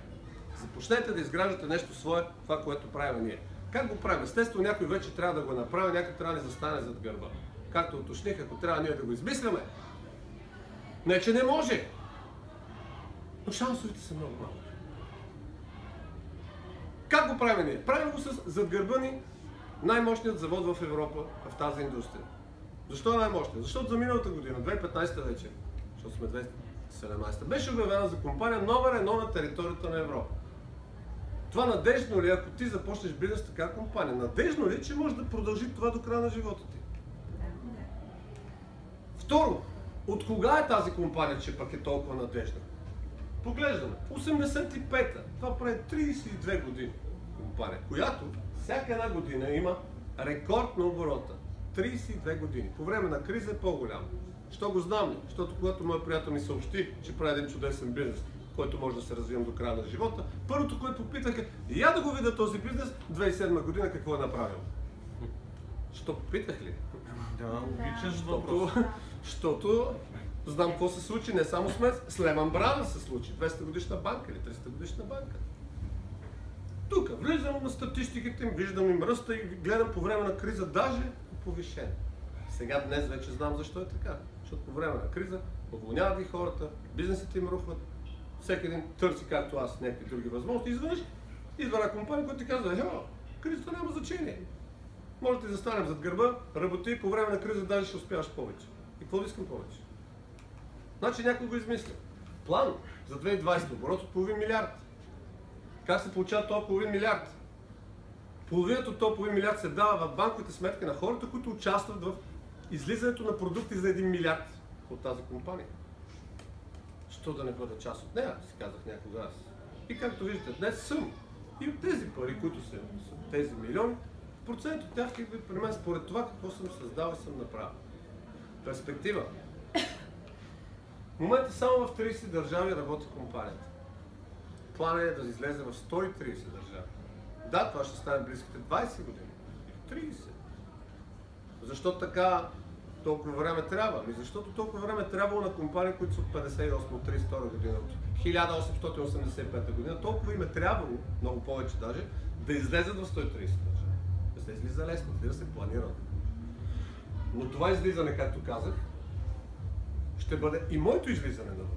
[SPEAKER 1] започнете да изграждате нещо свое, това, което правим ние. Как го правим? Естествено, някой вече трябва да го направи, някой трябва да ни застане зад гърба. Както уточних, ако трябва ние да го измисляме. Не, че не може. Но шансовете са много малки. Как го правим ние? Правим го с зад гърба ни най-мощният завод в Европа в тази индустрия. Защо е най-мощният? Защото за миналата година, 2015 вече, защото сме 2017, беше обявена за компания номер 1 на територията на Европа. Това надежно ли, ако ти започнеш бизнес с така компания? Надежно ли, че може да продължи това до края на живота ти? Второ, от кога е тази компания, че пък е толкова надежна? Поглеждаме. 85-та. Това прави 32 години компания, която всяка една година има рекорд на оборота. 32 години. По време на криза е по-голям. Що го знам ли? Защото когато моят приятел ми съобщи, че прави един чудесен бизнес, който може да се развивам до края на живота, първото, което попитах е, я да го видя този бизнес, 2007 година какво е направил. Що попитах ли?
[SPEAKER 2] Да, обичаш въпрос.
[SPEAKER 1] Защото знам какво се случи, не само с мен, с Lehman Brothers се случи. 200 годишна банка или 300 годишна банка. Тук влизам на статистиките им, виждам им ръста и гледам по време на криза даже повишен. Сега днес вече знам защо е така. Защото по време на криза уволняват ги хората, бизнесите им рухват, всеки един търси, както аз, някакви други възможности. Изведнъж идва една компания, която ти казва, кризата няма значение. Може да ти застанем зад гърба, работи и по време на криза даже ще успяваш повече. И какво да искам повече? Значи някой го измисля. План за 2020 оборот от половин милиард. Как се получава този половин милиард? Половината от този половин милиард се дава в банковите сметки на хората, които участват в излизането на продукти за 1 милиард от тази компания. Що да не бъда част от нея, си казах някога аз. И както виждате, днес съм. И от тези пари, които са тези милиони, процент от тях идва при мен според това какво съм създал и съм направил. Перспектива. В момента само в 30 държави работи компанията. Планът е да излезе в 130 държави. Да, това ще стане близките 20 години. 30. Защо така толкова време трябва? Защото толкова време трябвало на компании, които са от 58 от 32 година, от 1885 година, толкова им е трябвало, много повече даже, да излезат в 130 държави. Да се излиза лесно, да се планира. Но това излизане, както казах, ще бъде и моето излизане навън.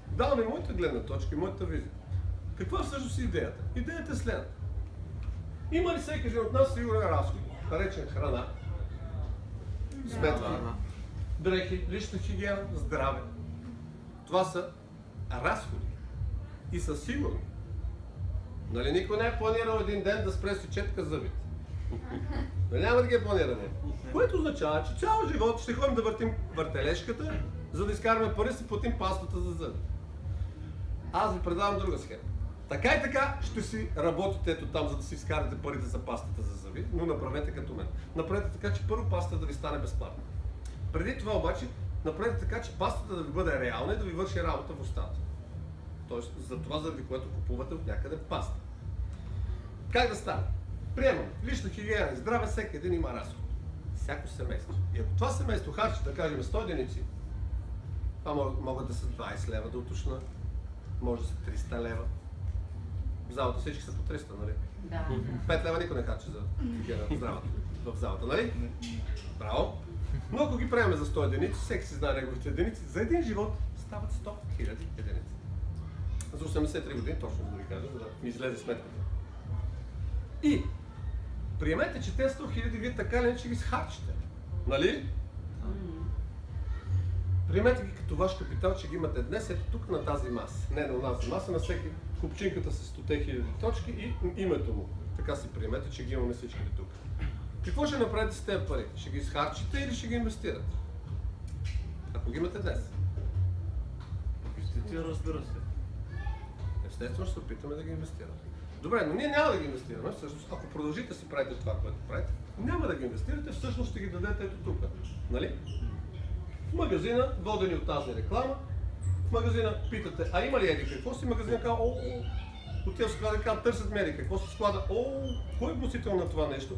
[SPEAKER 1] Давам и моята гледна точка и моята визия. Каква всъщност е идеята? Идеята е следната. Има ли всеки един от нас сигурен разход? Наречен храна, сметки, дрехи, лична хигиена, здраве. Това са разходи. И със сигурно. Нали никой не е планирал един ден да спре си четка зъбите? Нали няма да ги е планиране? Което означава, че цял живот ще ходим да въртим въртележката, за да изкараме пари, си платим пастата за зъби. Аз ви предавам друга схема. Така и така ще си работите ето там, за да си изкарате парите за пастата за зъби, но направете като мен. Направете така, че първо пастата да ви стане безплатна. Преди това обаче, направете така, че пастата да ви бъде реална и да ви върши работа в устата. Тоест, за това, заради което купувате от някъде паста. Как да стане? Приемам, лична хигиена и здраве, всеки един има разход. Всяко семейство. И ако това семейство харчи, да кажем 100 единици, това могат да са 20 лева да уточна, може да са 300 лева. В залата всички са по 300, нали?
[SPEAKER 3] Да.
[SPEAKER 1] 5 лева никой не харчи за хигиена в залата, нали? Браво! Но ако ги приемем за 100 единици, всеки си знае неговите единици, за един живот стават 100 000 единици. За 83 години, точно да ви кажа, за да ми излезе сметката. И приемете, че тези 100 000 вие така ли не че ги схарчите. Нали? Приемете ги като ваш капитал, че ги имате днес ето тук на тази маса. Не на нас маса, на всеки купчинката с 100 000 точки и името му. Така си приемете, че ги имаме всичките тук. Какво ще направите с тези пари? Ще ги изхарчите или ще ги инвестирате? Ако ги имате днес.
[SPEAKER 2] Инвестиция, разбира се.
[SPEAKER 1] естествено ще се опитаме да ги инвестираме. Добре, но ние няма да ги инвестираме. Всъщност, ако продължите си правите това, което правите, няма да ги инвестирате, всъщност ще ги дадете ето тук. Нали? В магазина, водени от тази реклама, в магазина питате, а има ли еди какво си? Магазина казва, отива в склада и казва, търсят ме еди какво си склада, кой е вносител на това нещо?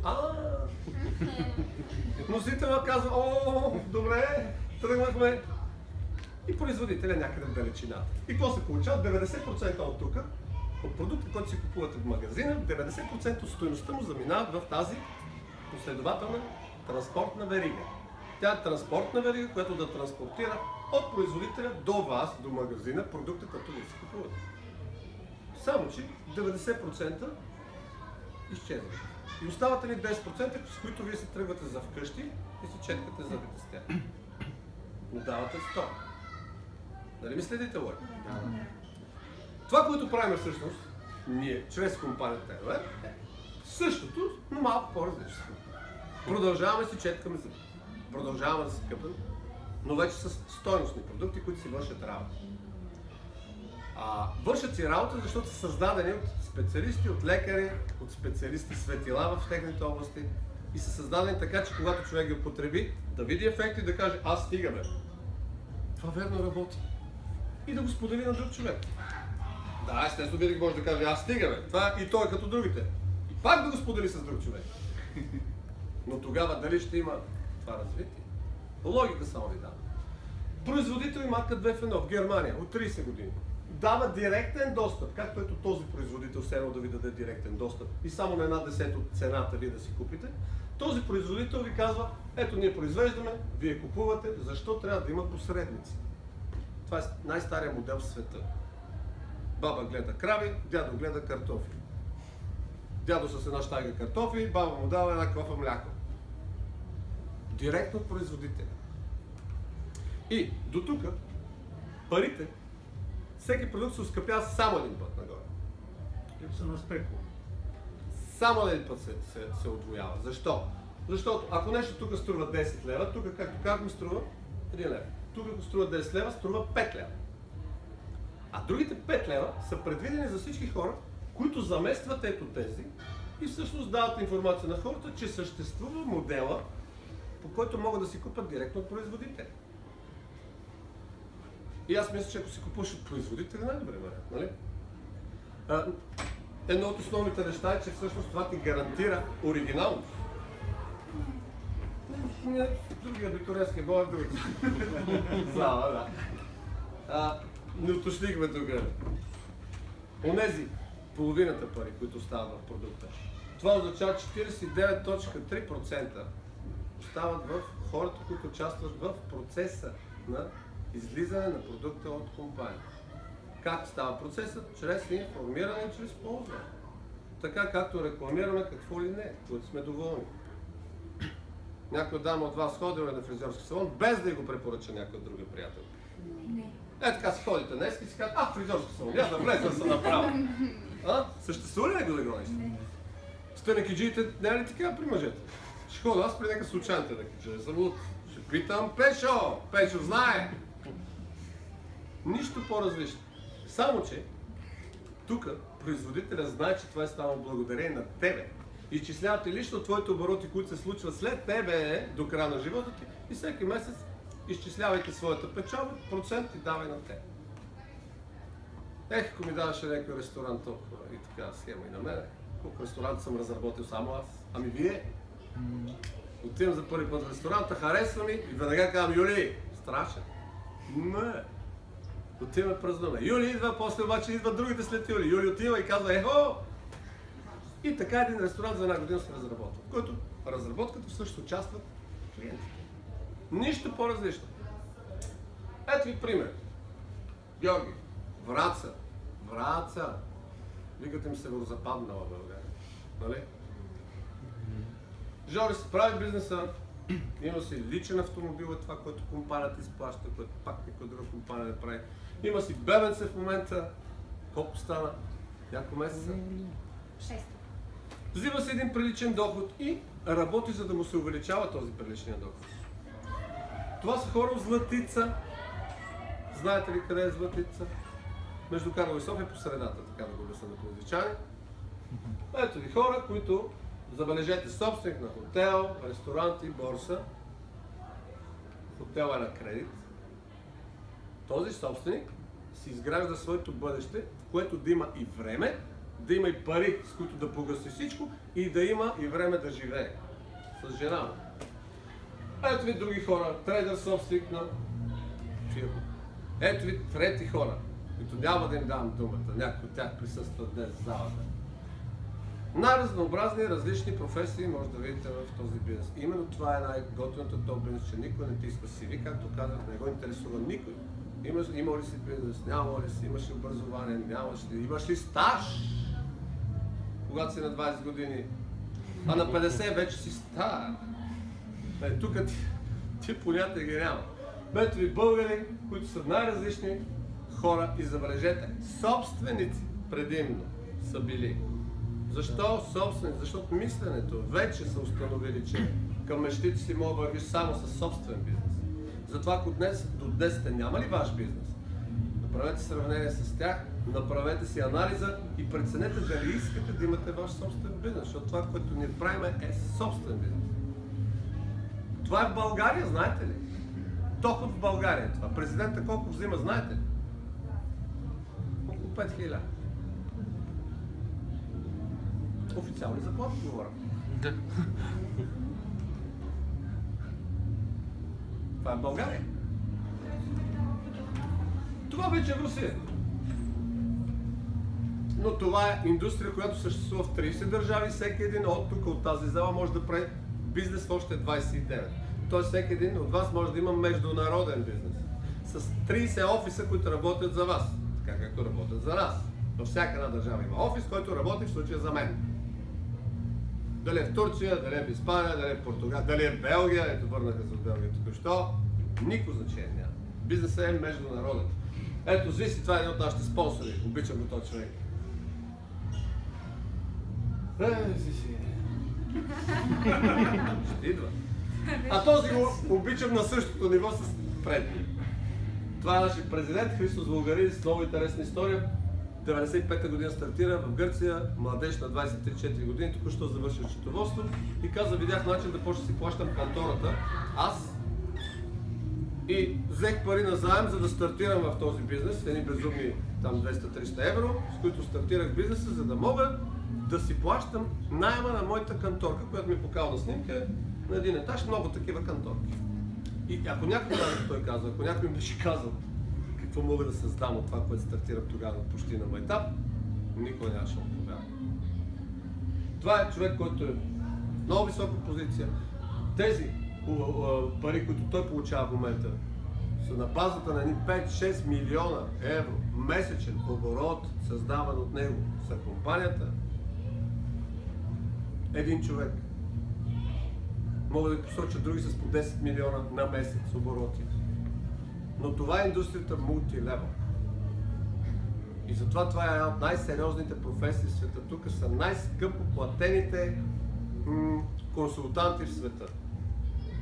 [SPEAKER 1] Вносителът казва, добре, тръгнахме. И производителя някъде в далечината. И какво се получава? 90% от тук, от продукта, който си купувате в магазина, 90% от стойността му заминават в тази последователна транспортна верига. Тя е транспортна верига, която да транспортира от производителя до вас, до магазина, продукта, който вие си купувате. Само, че 90% изчезват. И оставате ли 10%, с които вие се тръгвате за вкъщи и си четкате зъбите с тях. Но давате 100. Нали ми следите, Лой? Това, което правим всъщност, ние, чрез компанията Tenware, е същото, но малко по-различно. Продължаваме си четкаме зъби. Продължаваме да си къпем, но вече с стойностни продукти, които си вършат работа. Вършат си работа, защото са създадени от специалисти, от лекари, от специалисти светила в техните области и са създадени така, че когато човек ги употреби, да види ефект и да каже, аз стигаме. Това верно работи. И да го сподели на друг човек. Да, естествено винаги може да каже, аз стигаме. Това и той като другите. И пак да го сподели с друг човек. Но тогава дали ще има това развитие? Логика само ви дам. Производител и марка 2 в 1 в Германия от 30 години. Дава директен достъп, както ето този производител все едно да ви даде директен достъп и само на 1/10 от цената вие да си купите. Този производител ви казва, ето ние произвеждаме, вие купувате, защо трябва да има посредници? Това е най-стария модел в света. Баба гледа крави, дядо гледа картофи. Дядо с една щайга картофи, баба му дава една кофа мляко. Директно от производителя. И до тук парите, всеки продукт се оскъпява само един път нагоре.
[SPEAKER 2] Липса на спекула.
[SPEAKER 1] Само един път се удвоява. Защо? Защото ако нещо тук струва 10 лева, тук, както казваме, струва 1 лев. Тук ако струва 10 лева, струва 5 лева. А другите 5 лева са предвидени за всички хора, които заместват ето тези и всъщност дават информация на хората, че съществува модела, по който могат да си купат директно от производителя. И аз мисля, че ако си купуваш от производителя, най-добре вариант, нали? Едно от основните неща е, че всъщност това ти гарантира оригиналност. Другия абитуренски бой е в другата зала, да. Не уточнихме тук. Онези половината пари, които остават в продукта. Това означава 49.3% остават в хората, които участват в процеса на излизане на продукта от компания. Как става процесът? Чрез информиране и чрез ползване. Така както рекламираме какво ли не, които сме доволни. Някой дама от вас ходил на фризьорски салон, без да й го препоръча някой друга приятел.
[SPEAKER 3] Не.
[SPEAKER 1] Така си ходите днес и си казват, фризьорски салон, я да влеза да се направя. Съществува ли него нещо? Стънекиджиите, не е ли така при мъжете? Ще ходя аз при нека случайните да киджа, съм луд. Ще питам Пешо, Пешо знае. Нищо по-различно. Само, че тук производителя знае, че това е станало благодарение на тебе. Изчислявате лично твоите обороти, които се случват след тебе до края на живота ти и всеки месец изчислявайки своята печалба, процент и давай на теб. Ако ми даваше някой ресторант толкова и така схема и на мене, колко ресторант съм разработил само аз. Ами вие? Отивам за първи път в ресторанта, харесва ми и веднага казвам, Юли, страшен. Не. Отиваме празнуваме. Юли идва, после обаче идват другите след Юли. Юли отива и казва, ехо! И така един ресторант за една година се разработва, в който разработката всъщност участват клиентите. Нищо по-различно. Ето ви пример. Георги, Враца. Викате ми северозападна в България. Нали? Жори се прави бизнеса, има си личен автомобил, е това, което компанията изплаща, което пак никой друга компания не прави. Има си бебенце в момента. Колко стана? Няколко месеца?
[SPEAKER 3] 6.
[SPEAKER 1] Взима си един приличен доход и работи, за да му се увеличава този приличен доход. Това са хора от Златица. Знаете ли къде е Златица? Между Карлово и София по средата. така да го обясня на пловдивчани. Ето ви хора, които, забележете, собственик на хотел, ресторант и борса. Хотел е на кредит. Този собственик си изгражда своето бъдеще, в което да има и време, да има и пари, с които да погаси всичко и да има и време да живее с жена му. Ето ви други хора, трейдър, собственик на фирма. Ето ви трети хора, които няма да им давам думата, някои от тях присъстват днес в залата. Най-разнообразни, различни професии може да видите в този бизнес. Именно това е най-готиното този бизнес, че никой не ти иска CV, както казах, не го интересува никой. Има ли си бизнес, няма ли си, имаш ли образование, нямаш ли, имаш ли стаж, когато си на 20 години, а на 50 вече си стар. Тук ти понятия ги няма. Ето ви българи, които са най-различни хора и забележете, собственици предимно са били. Защо собственици? Защото мисленето вече са установили, че към мечтите си мога да вървиш само със собствен бизнес. Затова ако до днес сте нямали ваш бизнес, направете сравнение с тях, направете си анализа и преценете дали искате да имате ваш собствен бизнес, защото това, което ние правим е собствен бизнес. Това е в България, знаете ли? Доход в България е това. Президента колко взима, знаете ли? Около 5000. Официални заплати говоря.
[SPEAKER 4] Да.
[SPEAKER 1] Това е в България. Това вече е в Русия. Но това е индустрия, която съществува в 30 държави. Всеки един от тук, от тази зала, може да прави бизнес в още 29. Тоест всеки един от вас може да има международен бизнес. С 30 офиса, които работят за вас. Така както работят за нас. Във всяка една държава има офис, който работи в случая за мен. Дали е в Турция, дали е в Испания, дали е в Португалия, дали е в Белгия, ето върнаха се от Белгия току-що. Нико значение няма. Бизнесът е международен. Ето, Звиси, това е един от нашите спонсори. Обичам го този човек. Звиси. Ще идва. А този го обичам на същото ниво с предния. Това е нашия президент Христос Волгаридис, много интересна история. 95-та година стартира в Гърция, младеж на 23-4 години, току-що завършил счетоводство и каза, видях начин да почна да си плащам кантората. Аз и взех пари на заем, за да стартирам в този бизнес, едни безумни там 200-300 евро, с които стартирах бизнеса, за да мога да си плащам найема на моята канторка, която ми покава на снимка на един етаж, много такива канторки. И ако някой, той казва, ако някой ми беше казал какво мога да създам от това, което стартирам тогава почти на майтап, никой нямаше да повярва. Това е човек, който е в много висока позиция. Тези пари, които той получава в момента, са на базата на 5-6 милиона евро месечен оборот, създаван от него за компанията. Един човек. Мога да посоча други с по 10 милиона на месец обороти. Но това е индустрията мултилевел. И затова това е една от най-сериозните професии в света. Тук са най-скъпо платените консултанти в света.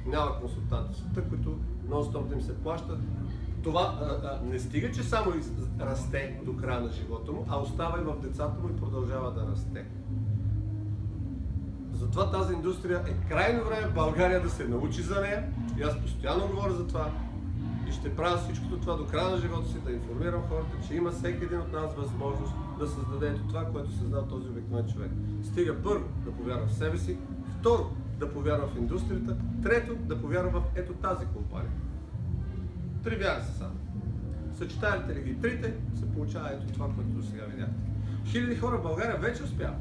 [SPEAKER 1] Няма консултанти в света, които нон-стоп да им се плащат. Това не стига, че само расте до края на живота му, а остава и в децата му и продължава да расте. Затова тази индустрия е крайно време в България да се научи за нея. И аз постоянно говоря за това. И ще правя всичкото това до края на живота си, да информирам хората, че има всеки един от нас възможност да създаде ето това, което създава този обикновен човек. Стига първо да повярва в себе си, второ да повярва в индустрията, трето да повярва в ето тази компания. Три вяри са само. Съчетаете ли ги трите, се получава ето това, което до сега видяхте. Хиляди хора в България вече успяват.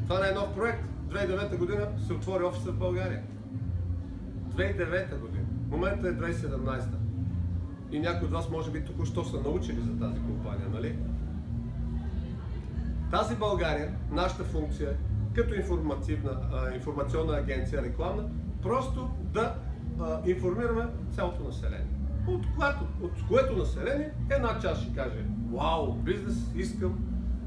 [SPEAKER 1] Това не е нов проект. 2009 година се отвори офиса в България. 2009 година. В момента е 2017. И някои от вас може би току-що са научили за тази компания, нали? Тази България, нашата функция, като информационна агенция, рекламна, просто да информираме цялото население. От което население една част ще каже, вау, бизнес искам.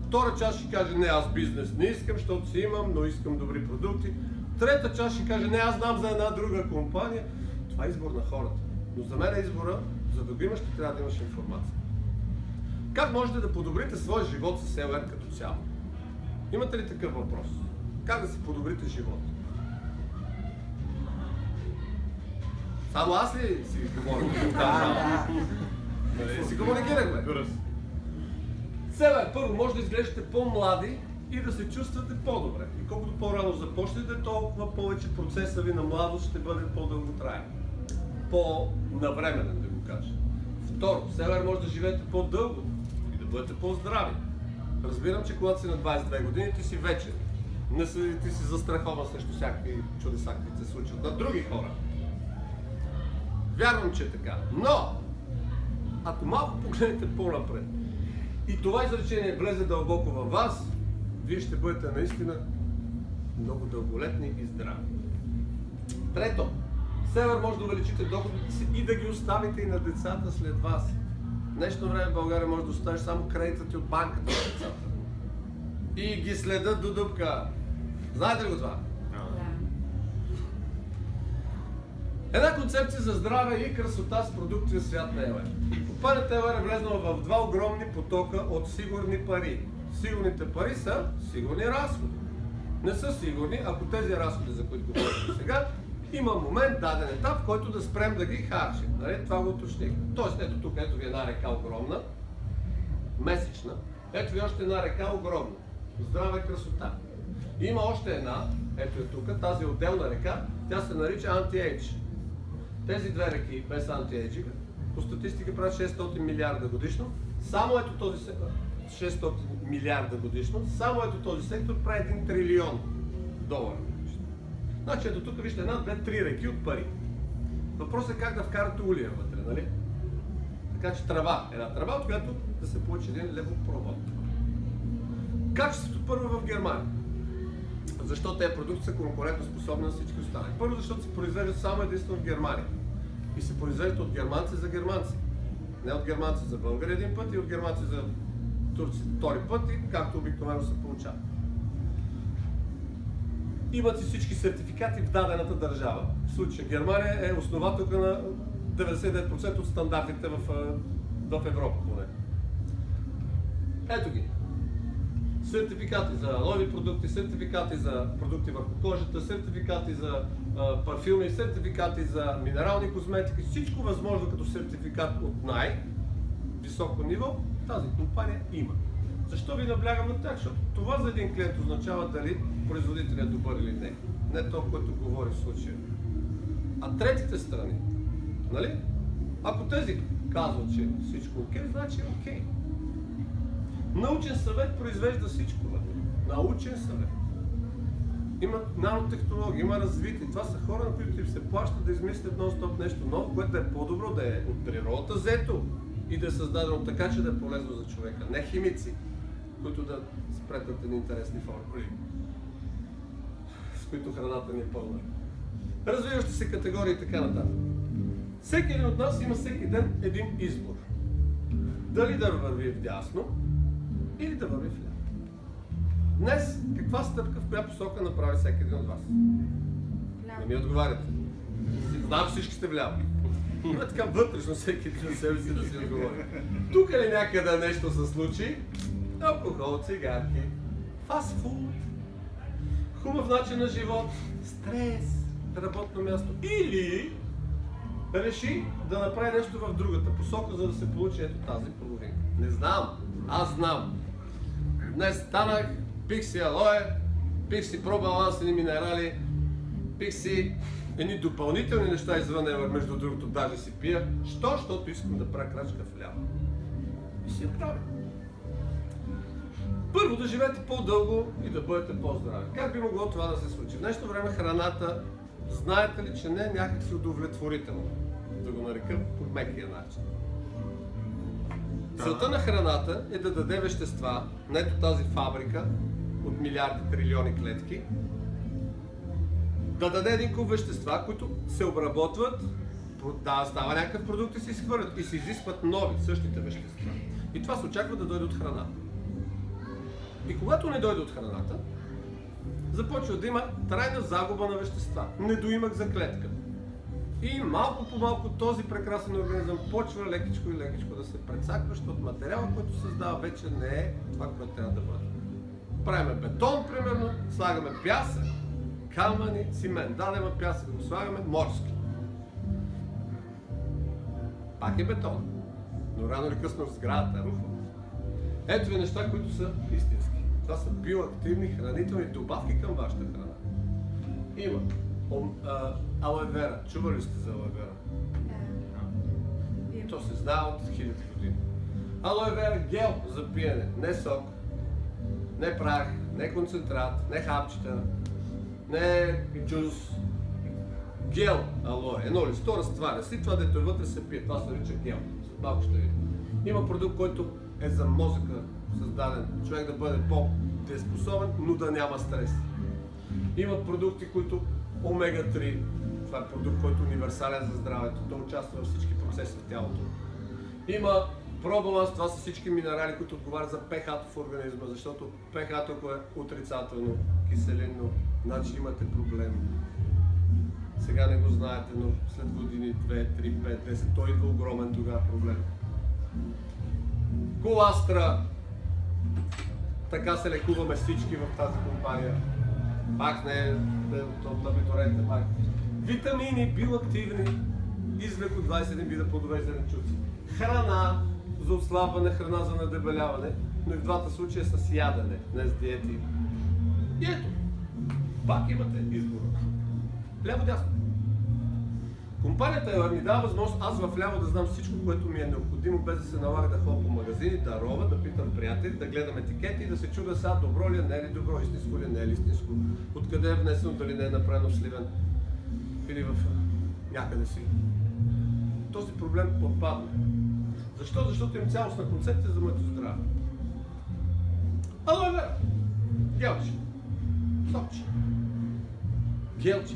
[SPEAKER 1] Втора част ще каже, не, аз бизнес не искам, защото си имам, но искам добри продукти. Трета част ще каже, не, аз знам за една друга компания. Това е избор на хората. Но за мен е избора, за да го имаш, ще трябва да имаш информация. Как можете да подобрите своя живот с Селер като цяло? Имате ли такъв въпрос? Как да си подобрите живота? Само аз ли си говоря? Нали си комуникирахме? Селер, първо може да изглеждате по-млади и да се чувствате по-добре. И колкото по-рано започнете, толкова повече процеса ви на младост ще бъде по-дълготраен. По-навременен, да го кажа. Второ, Селер може да живеете по-дълго и да бъдете по-здрави. Разбирам, че когато си на 22 години, ти си вечен. Ти си застрахован срещу всякакви чудеса, които се случват на други хора. Вярвам, че е така. Но, ако малко погледнете по-напред и това изречение влезе дълбоко във вас, вие ще бъдете наистина много дълголетни и здрави. Трето, Селер може да увеличите доходите си и да ги оставите и на децата след вас. В днешно време в България може да оставиш само кредитът ти от банката на децата. И ги следят до дупка. Знаете ли го това? Една концепция за здраве и красота с продуктовия свят на Елер. Компанията Елер е влезнала в два огромни потока от сигурни пари. Сигурните пари са сигурни разходи. Не са сигурни, ако тези разходи, за които говорим сега, има момент, даден етап, в който да спрем да ги харчим. Нали? Това го уточних. Тоест, ето тук, ето ви една река огромна, месечна. Ето ви още една река огромна. Здраве, красота. Има още една, ето е тук, тази отделна река, тя се нарича Anti-Age. Тези две реки без Anti-Age, по статистика правят 600 милиарда годишно. Само ето този сектор, 600 милиарда годишно, само ето този сектор прави 1 трилион долара. Значи ето тук вижте една, две, три реки от пари. Въпросът е как да вкарате улия вътре, нали? Така че една тръба, от която да се получи един левопровод. Качеството първо в Германия. Защо тези продукти са конкурентоспособни на всички останали? Първо, защото се произвеждат само единствено в Германия. И се произвеждат от германци за германци. Не от германци за българи един път и от германци за турци втори път, и както обикновено се получава. Имат си всички сертификати в дадената държава. В случая Германия е основателка на 99% от стандартите в Европа поне. Ето ги. Сертификати за нови продукти, сертификати за продукти върху кожата, сертификати за парфюми, сертификати за минерални козметики, всичко възможно като сертификат от най-високо ниво, тази компания има. Защо ви наблягам на тях? Защото това за един клиент означава дали производителят е добър или не. Не то, което говори в случая. А третите страни, нали? Ако тези казват, че всичко е окей, значи е окей. Научен съвет произвежда всичко. Научен съвет. Има нанотехнологии, има развитие. Това са хора, на които им се плаща да измислят нон-стоп нещо ново, което да е по-добро, да е от природата взето и да е създадено така, че да е полезно за човека. Не химици, които да спретнат едни интересни формули, с които храната ни е пълна. Развиващи се категории и така нататък. Всеки един от нас има всеки ден един избор. Дали да върви вдясно или да върви вляво. Днес каква стъпка, в коя посока направи всеки един от вас? Не ми отговаряте. Знам, всички сте вляво. Но е така вътрешно всеки един от себе си да си отговори. Тук ли някъде нещо се случи? Алкохол, цигарки, фастфуд, хубав начин на живот, стрес, работно място. Или реши да направи нещо в другата посока, за да се получи ето тази половинка. Не знам, аз знам. Днес станах, пих си алоe, пих си пробалансени минерали, пих си едни допълнителни неща извън Елер, между другото даже си пия. Що? Защото искам да правя крачка вляво. И си я правя. Първо да живеете по-дълго и да бъдете по-здрави. Как би могло това да се случи? В днешно време храната, знаете ли, че не е някакси удовлетворително, да го нарека по мекия начин. Целта на храната е да даде вещества, на ето тази фабрика от милиарди, трилиони клетки, да даде един куп вещества, които се обработват, да става някакъв продукт и се изхвърлят и се изискват нови, същите вещества. И това се очаква да дойде от храната. И когато не дойде от храната, започва да има трайна загуба на вещества, недоимък за клетка. И малко по малко този прекрасен организъм почва лекичко и лекичко да се прецаква, защото материала, който създава, вече не е това, което трябва да бъде. Правиме бетон, примерно, слагаме пясък, камъни, цимент. Да, няма пясък, го слагаме морски. Пак е бетон, но рано или късно сградата рухва. Ето ви неща, които са истински. Това са биоактивни хранителни добавки към вашата храна. Има алоe вера. Чували ли сте за алоe вера?
[SPEAKER 3] Да.
[SPEAKER 1] То се знае от хиляди години. Алоe вера гел за пиене, не сок, не прах, не концентрат, не хапчета, не джус. Гел алоe, едно листо разтваря. След това, дето е вътре, се пие. Това се нарича гел. След малко ще видим. Има продукт, който е за мозъка създаден. Човек да бъде по-дееспособен, но да няма стрес. Има продукти, които омега-3. Това е продукт, който е универсален за здравето. Той участва във всички процеси в тялото. Има пробаланс, това са всички минерали, които отговарят за pH-то в организма, защото pH-то, ако е отрицателно, киселинно, значи имате проблем. Сега не го знаете, но след години 2, 3, 5, 10, той идва огромен тогава проблем. Коластра. Така се лекуваме всички в тази компания. Пак не е от абитурентите, пак. Витамини, биоактивни, извлек от 21 вида плодове и зеленчуци. Храна за отслабване, храна за надебеляване, но и в двата случая с ядене, не с диети. И ето, пак имате избора. Ляво-дясно. Компанията ми дава възможност аз в ляво да знам всичко, което ми е необходимо, без да се налага да ходя по магазини, да рова, да питам приятели, да гледам етикети и да се чудя сега добро ли е, не е ли добро, истинско ли е, не е ли истинско, откъде е внесено, дали не е направено в Сливен или в някъде си. Този проблем отпадна. Защо? Защото имам цялостна концепция за моето здраве. Алоe вера, гелче, сокче, гелче.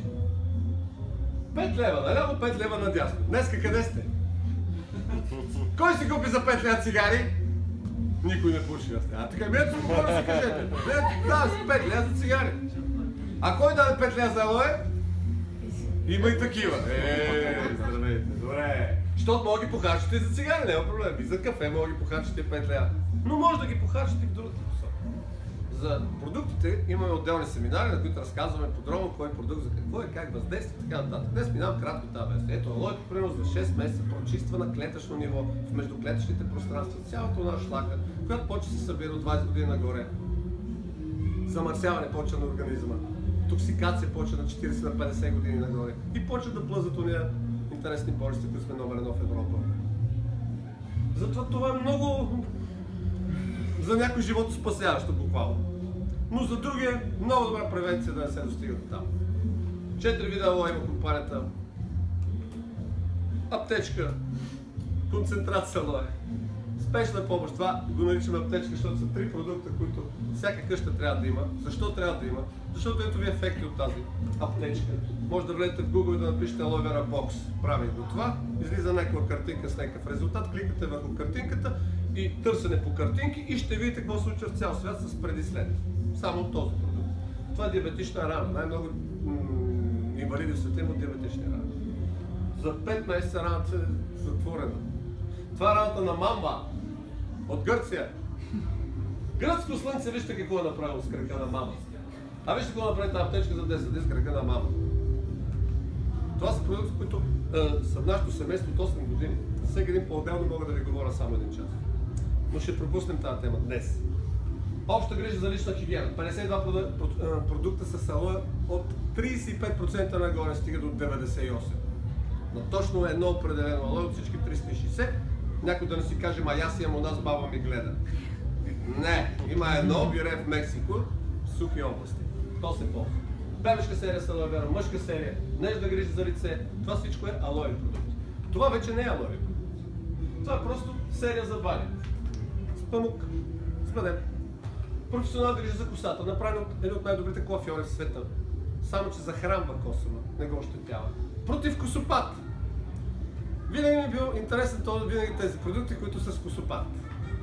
[SPEAKER 1] 5 лева наляво, 5 лева надясно. Днеска къде сте? Кой си купи за 5 лева цигари? Никой не пуши. Така ми ето, какво да си кажете? Да, с 5 лева за цигари. А кой даде 5 лева за алоe? Има и такива. Здравейте, добре. Защото мога да ги похарчите и за цигари, няма проблем. И за кафе мога да ги похарчите 5 лева. Но може да ги похарчите и в другата посока. За продуктите имаме отделни семинари, на които разказваме подробно кой продукт за какво е, как въздейства и така нататък. Днес минавам кратко тази версия. Ето, алоето, примерно за 6 месеца прочиства на клетъчно ниво, в междуклетъчните пространства, цялата наша шлака, която почва да се събира от 20 години нагоре. Замърсяване почва на организма, токсикация почва на 40 на 50 години нагоре и почва да плъзат уния интересни болести, които сме номер 1 в Европа. Затова това е много за някой живото спасяващо буквално. Но за други е много добра превенция да не се достига до там. 4 вида алоe има компанията. Аптечка, концентрат с алоe, спешна помощ. Това го наричаме аптечка, защото са 3 продукта, които всяка къща трябва да има. Защо трябва да има? Защото ето ви ефекти от тази аптечка. Може да влезете в Google и да напишете Aloe Vera Box. Прави го това. Излиза някаква картинка с някакъв резултат. Кликате върху картинката и търсене по картинки и ще видите какво случва в цял свят с преди след. Само този продукт. Това е диабетична рана. Най-много инвалиди в света имат диабетични рани. За 5 месеца раната е затворена. Това е раната на мамба от Гърция. Гръцко слънце, вижте какво е направило с крака на мама. А вижте какво направи тази аптечка за 10 дни с крака на мама. Това са продукти, които са в нашето семейство от 8 години. Всеки един по-отделно мога да ви говоря само един час. Но ще пропуснем тази тема днес. Обща грижа за лична хигиена. 52 продукта с алоe от 35% нагоре стига до 98%. Но точно едно определено алоe от всички 360. Някой да не си каже, аз имам у нас, баба ми гледа. Не, има едно бюре в Мексико, сухи области. То се ползва. Бебешка серия с алоe вера, мъжка серия, нежна грижа за лице. Това всичко е алоe продукт. Това вече не е алоe продукт. Това е просто серия за баня. С памук, с меден. Професионална грижа за косата, направена от един от най-добрите коафьори в света. Само че захранва косъма, не го ощетява. Против косопат. Винаги ми е бил интересен винаги тези продукти, които са с косопат.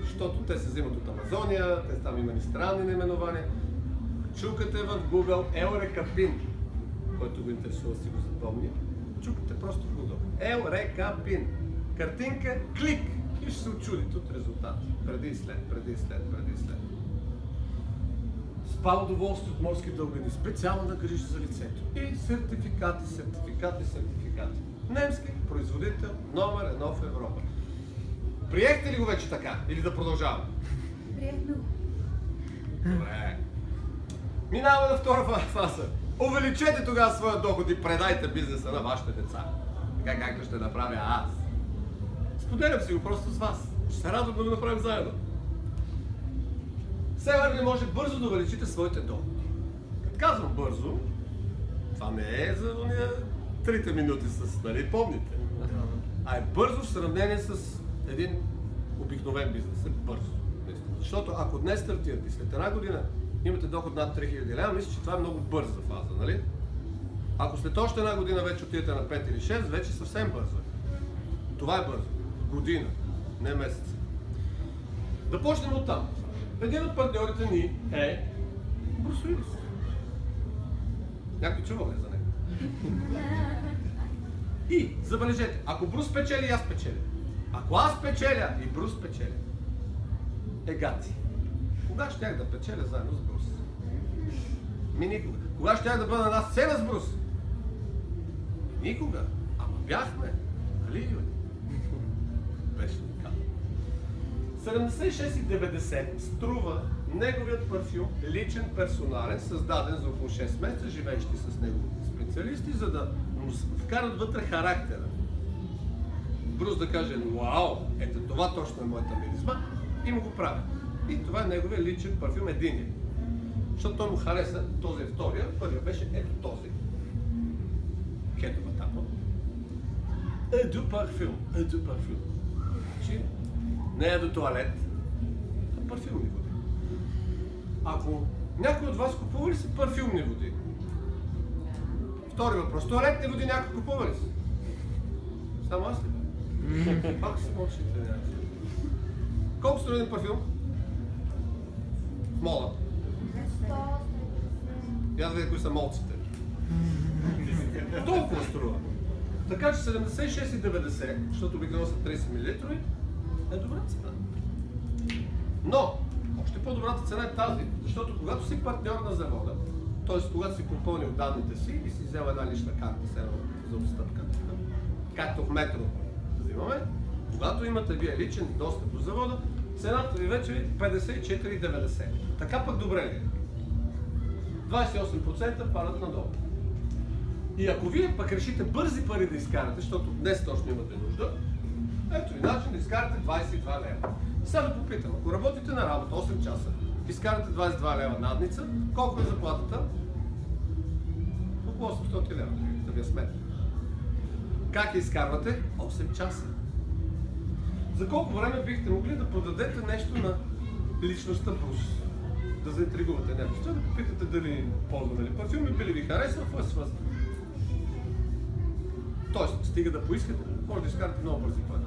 [SPEAKER 1] Защото те се взимат от Амазония, те там има и странни наименования. Чукате в Google Елрекапин, който го интересува, си го запомни. Чукате просто в Google. Елрекапин. Картинка, клик и ще се очудите от резултата. Преди и след, преди и след, преди и след. Спа удоволствие от морски дълбини, специална грижа за лицето. И сертификати, сертификати, сертификати. Немски производител номер 1 в Европа. Приехте ли го вече така? Или да продължаваме?
[SPEAKER 3] Приятно.
[SPEAKER 1] Добре. Минаваме на втора фаза. Увеличете тогава своя доход и предайте бизнеса на вашите деца. Така както ще направя аз. Споделям си го просто с вас. Ще се радвам да го направим заедно. Северни може бързо да увеличите своите доходи. Като казвам бързо, това не е за уния 3 минути с, нали, помните? А е бързо в сравнение с един обикновен бизнес. Е бързо. Защото ако днес стартирате и след една година имате доход над 3000 лева, мисля, че това е много бърза фаза, нали? Ако след още една година вече отидете на 5 или 6, вече съвсем бързо. Това е бързо. Година, не месец. Да почнем от там. Един от партньорите ни е Брус Уилис. Някой чува ли за него? И, забележете, ако Брус печели, аз печеля. Ако аз печеля и Брус печеля, е гати. Кога щях да печеля заедно с Брус? Никога. Кога щях да бъда на една сцена с Брус? Никога. Ама бяхме. Нали, Юли? Беше уникално. 76,90 струва неговият парфюм, личен, персонален, създаден за около 6 месеца, живеещи с него специалисти, за да му вкарат вътре характера. Брус да каже, вау, ето това точно е моята миризма, и му го прави. И това е неговия личен парфюм, единия. Защото той му хареса, този е втория, първият беше ето този. Кето Батапо. Еду парфюм, еду парфюм. Значи, не е до туалет, а парфюмни води. Ако някой от вас купува ли си парфюмни води? Втори въпрос. Туалетни води някой купува ли си? Само аз ли? Пак се мълчите, няма. Колко струва един парфюм? В мола. Я да видя кои са молците. Толкова струва. Така че 76,90, защото обикновено са 30 мл, е добра цена. Но, още по-добрата цена е тази, защото когато си партньор на завода, т.е. когато си попълнил данните си и си взел една лична карта за отстъпка, както в метро взимаме, когато имате вие личен достъп до завода, цената ви вече е 54,90. Така пък добре ли е? 28% падат надолу. И ако вие пък решите бързи пари да изкарате, защото днес точно имате нужда, ето ви начин да изкарате 22 лева. Сега да попитам, ако работите на работа 8 часа, изкарате 22 лева надница, колко е заплатата? Около 800 лева, да ви я сметна. Как я изкарвате? 8 часа. За колко време бихте могли да продадете нещо на личността Брус? Да заинтригувате нещо. Ще да попитате дали ползваме ли парфюми, би ли ви харесва, Тоест, стига да поискате, може да изкарате много бързи пари.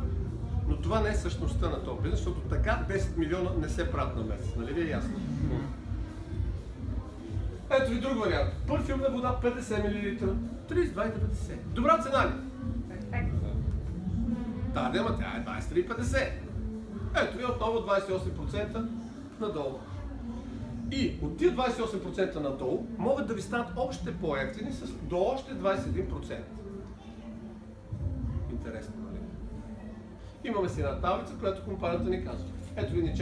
[SPEAKER 1] Но това не е същността на този бизнес, защото така 10 милиона не се правят на месец. Нали ви е ясно? Ето ви друг вариант. Парфюмна вода 50 мл, 32,90. Добра цена ли?
[SPEAKER 3] Перфектно.
[SPEAKER 1] Да, ама тя е 23,50. Ето ви отново 28% надолу. И от тия 28% надолу могат да ви станат още по-ефтини с до още 21%. Интересно, нали? Имаме си една таблица, която компанията ни казва. Ето ви ни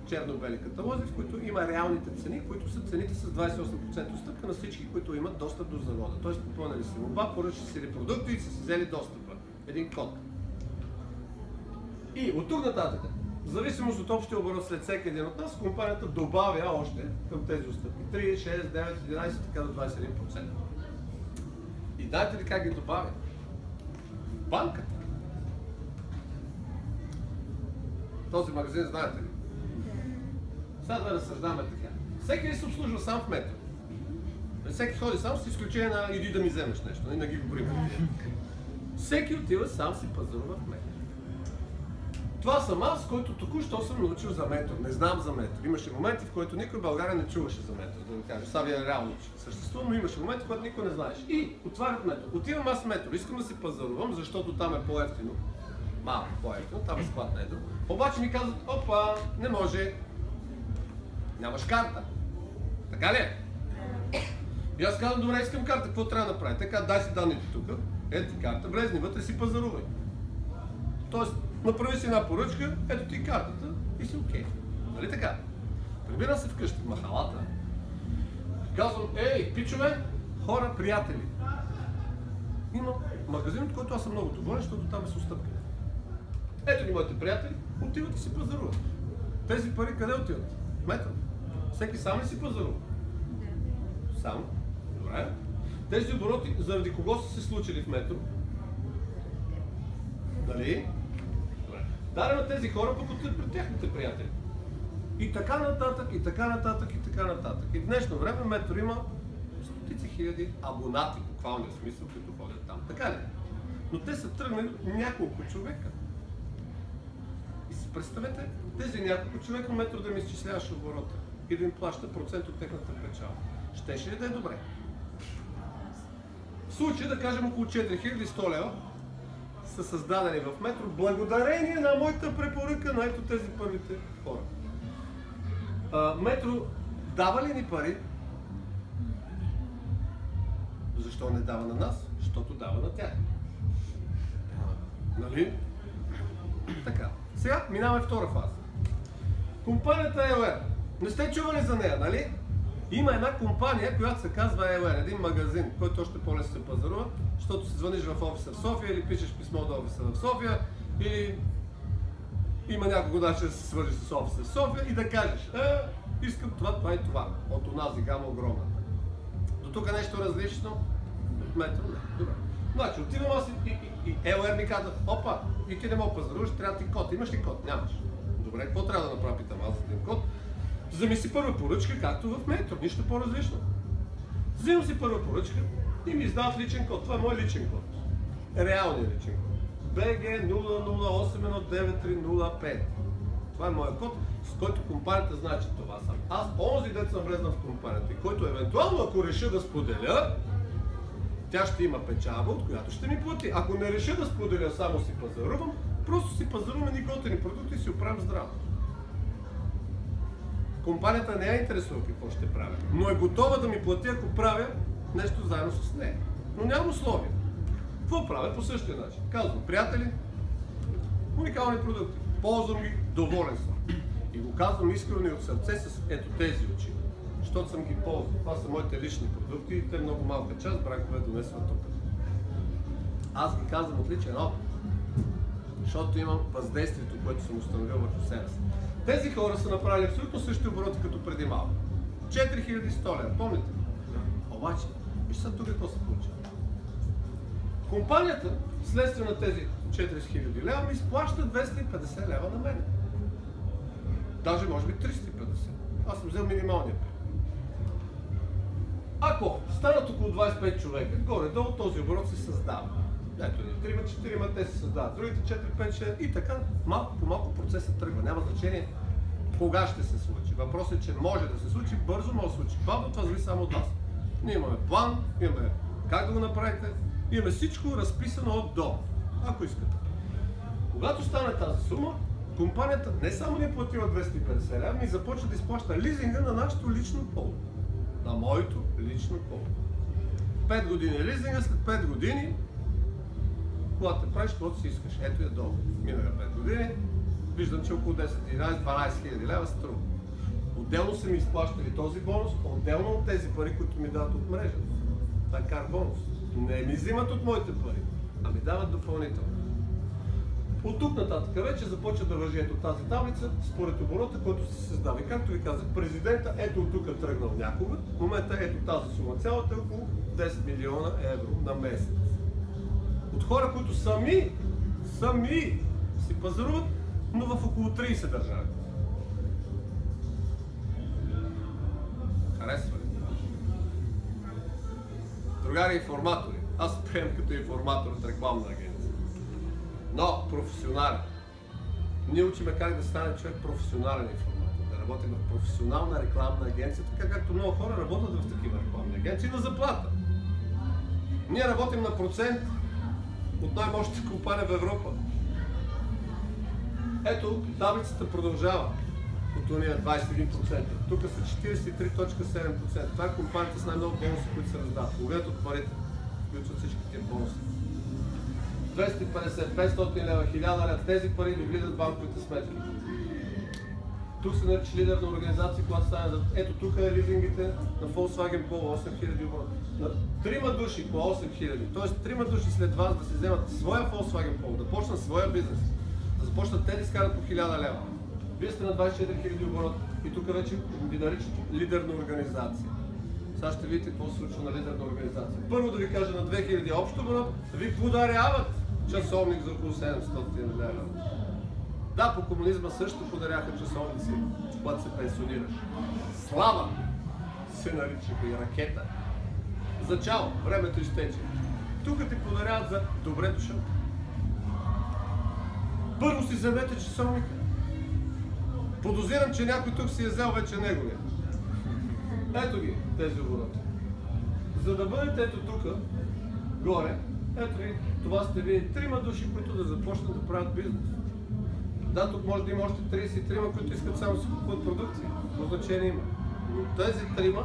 [SPEAKER 1] черно-бели каталози, в които има реалните цени, които са цените с 28% отстъпка на всички, които имат достъп до завода. Тоест попълнили си молба, поръчали си продукти и са си взели достъпа. Един код. И от тук нататък, в зависимост от общия оборот след всеки един от нас, компанията добавя още към тези отстъпки. 3, 6, 9, 11, така до 21%. И знаете ли как ги добавя? Банката. Този магазин знаете ли? Сега да разсъждаваме така. Всеки ли се обслужва сам в метро? Всеки ходи сам с изключение на иди да ми вземеш нещо, не ги говорим. Всеки отива сам си пазарува в метро. Това съм аз, който току-що съм научил за метод. Не знам за метод. Имаше моменти, в които никой в България не чуваше за метод. Да ви кажа, Савия реално съществува, но имаше моменти, в които никой не знаеш. И отварят метод. Отивам аз в метод. Искам да си пазарувам, защото там е по-евтино. Малко по-евтино, там е склад на едро. Обаче ми казват, опа, не може. Нямаш карта. Така ли е? И аз казвам, добре, искам карта, какво трябва да направя? Така, дай си данните тук, ето ти карта, влезни вътре си пазарувай. Тоест, направи си една поръчка, ето ти картата и си окей. Нали така? Прибирам се вкъщи, в махалата. Казвам, ей, пичове, хора, приятели. Има магазин, от който аз съм много доволен, защото там е с отстъпки. Ето ги моите приятели, отиват и си пазаруват. Тези пари къде отиват? Метъл. Всеки сам ли си пазарува? Сам. Добре. Тези обороти заради кого са се случили в метро? Нали? Добре. Даре на тези хора пък отиват пред техните приятели. И така нататък, и така нататък, и така нататък. И в днешно време метро има стотици хиляди абонати, в буквалния смисъл, които ходят там. Така ли? Но те са тръгнали от няколко човека. И си представете, тези няколко човека метро да ми изчисляваше оборота и да им плаща процент от техната печалба. Щеше ли да е добре? В случай да кажем около 4100 лева са създадени в метро благодарение на моята препоръка на ето тези първите хора. Метро дава ли ни пари? Защо не дава на нас? Защото дава на тях. Нали? Така. Сега минаваме втора фаза. Компанията EOR. Не сте чували за нея, нали? Има една компания, която се казва EOR, един магазин, който още по-лесно се пазарува, защото се звъниш в офиса в София или пишеш писмо до офиса в София, или има няколко начин да се свържи с офиса в София и да кажеш, искам това, това и това, от онази гама огромна. До тук нещо различно от метро? Не. Добре. Значи, отивам аз и EOR ми казва, опа, и ти не мога пазаруваш, трябва ти код. Имаш ли код? Нямаш. Добре, какво трябва да направя, питам аз за един код? Вземи си първа поръчка, както в метро, нищо по-различно. Взимам си първа поръчка и ми издават личен код. Това е мой личен код. Реалният личен код. BG 00819305. Това е моят код, с който компанията знае, че това съм. Аз, онзи дет съм влезнал в компанията и който евентуално, ако реша да споделя, тя ще има печалба, от която ще ми плати. Ако не реша да споделя, само си пазарувам, просто си пазаруваме ни готини продукти и си оправям здраво. Компанията не я интересува какво ще правя, но е готова да ми плати, ако правя нещо заедно с нея. Но няма условия. Какво правя? По същия начин. Казвам, приятели, уникални продукти. Ползвам ги, доволен съм. И го казвам искрено и от сърце с ето тези очи. Защото съм ги ползвал. Това са моите лични продукти и те много малка част бранкове донесват тук. Аз ги казвам от личен опит. Защото имам въздействието, което съм установил върху себе си. Тези хора са направили абсолютно същи обороти като преди малко. 4100 лева, помните? Обаче, вижте тук какво се получи. Компанията, следствие на тези 4000 лева, ми изплаща 250 лева на мен. Даже може би 350. Аз съм взел минималния път. Ако станат около 25 човека, горе-долу този оборот се създава. Ето, 3-4 те се създават, другите 4-5-6 и така малко по малко процесът тръгва. Няма значение кога ще се случи. Въпросът е, че може да се случи, бързо може да се случи. Бавно това зависи само от нас. Ние имаме план, имаме как да го направите, имаме всичко разписано от до, ако искате. Когато стане тази сума, компанията не само ни е платила 250 лева, ми започва да изплаща лизинга на нашето лично поле. На моето лично поле. 5 години лизинга, след 5 години когато те правиш, каквото си искаш. Ето е долу. Минаха 5 години, виждам, че около 10, 11, 12 хиляди лева струва. Отделно са ми изплащали този бонус, отделно от тези пари, които ми дават от мрежата. Това е кар бонус. Не ми взимат от моите пари, а ми дават допълнително. От тук нататък вече започва да важи ето тази таблица, според оборота, който се създава. И както ви казах, президента ето от тук тръгнал някога, в момента ето тази сума цялата е около 10 милиона евро на месец. От хора, които сами си пазаруват, но в около 30 държави. Харесва ли? Другари информатори. Аз приемам като информатор от рекламна агенция. Но професионален. Ние учиме как да стане човек професионален информатор, да работи в професионална рекламна агенция, така както много хора работят в такива рекламни агенции на заплата. Ние работим на процент от най-мощните компании в Европа. Ето, таблицата продължава от уния 21%. Тук са 43.7%. Това е компанията с най-много бонуси, които се раздават. Половината от парите включват всички тия бонуси. 250, 500 лева, 1000 лева, тези пари ви влизат в банковите сметки. Тук се нарича лидер на организации, когато стане. Ето тук е лизингите на Volkswagen Polo, 8000 оборот. На 3 души по 8000, т.е. 3 души след вас да си вземат своя Volkswagen Polo, да почнат своя бизнес, да започнат те да изкарат по 1000 лева. Вие сте на 24 000 оборот и тук вече ви наричат лидер на организация. Сега ще видите какво се случва на лидер на организация. Първо да ви кажа на 2000 общо оборот, ви подаряват часовник за около 700 лева. Да, по комунизма също подаряха часовници, когато се пенсионираш. Слава се наричаха и ракета. За чао, времето изтече. Тук ти подаряват за добре дошъл. Първо си вземете часовника. Подозирам, че някой тук си е взел вече неговия. Ето ги тези обороти. За да бъдете ето тук, горе, ето ви, това сте вие 3 души, които да започнат да правят бизнес. Да, тук може да има още 33, които искат само да си купуват продукции. По значение има. Но тези 3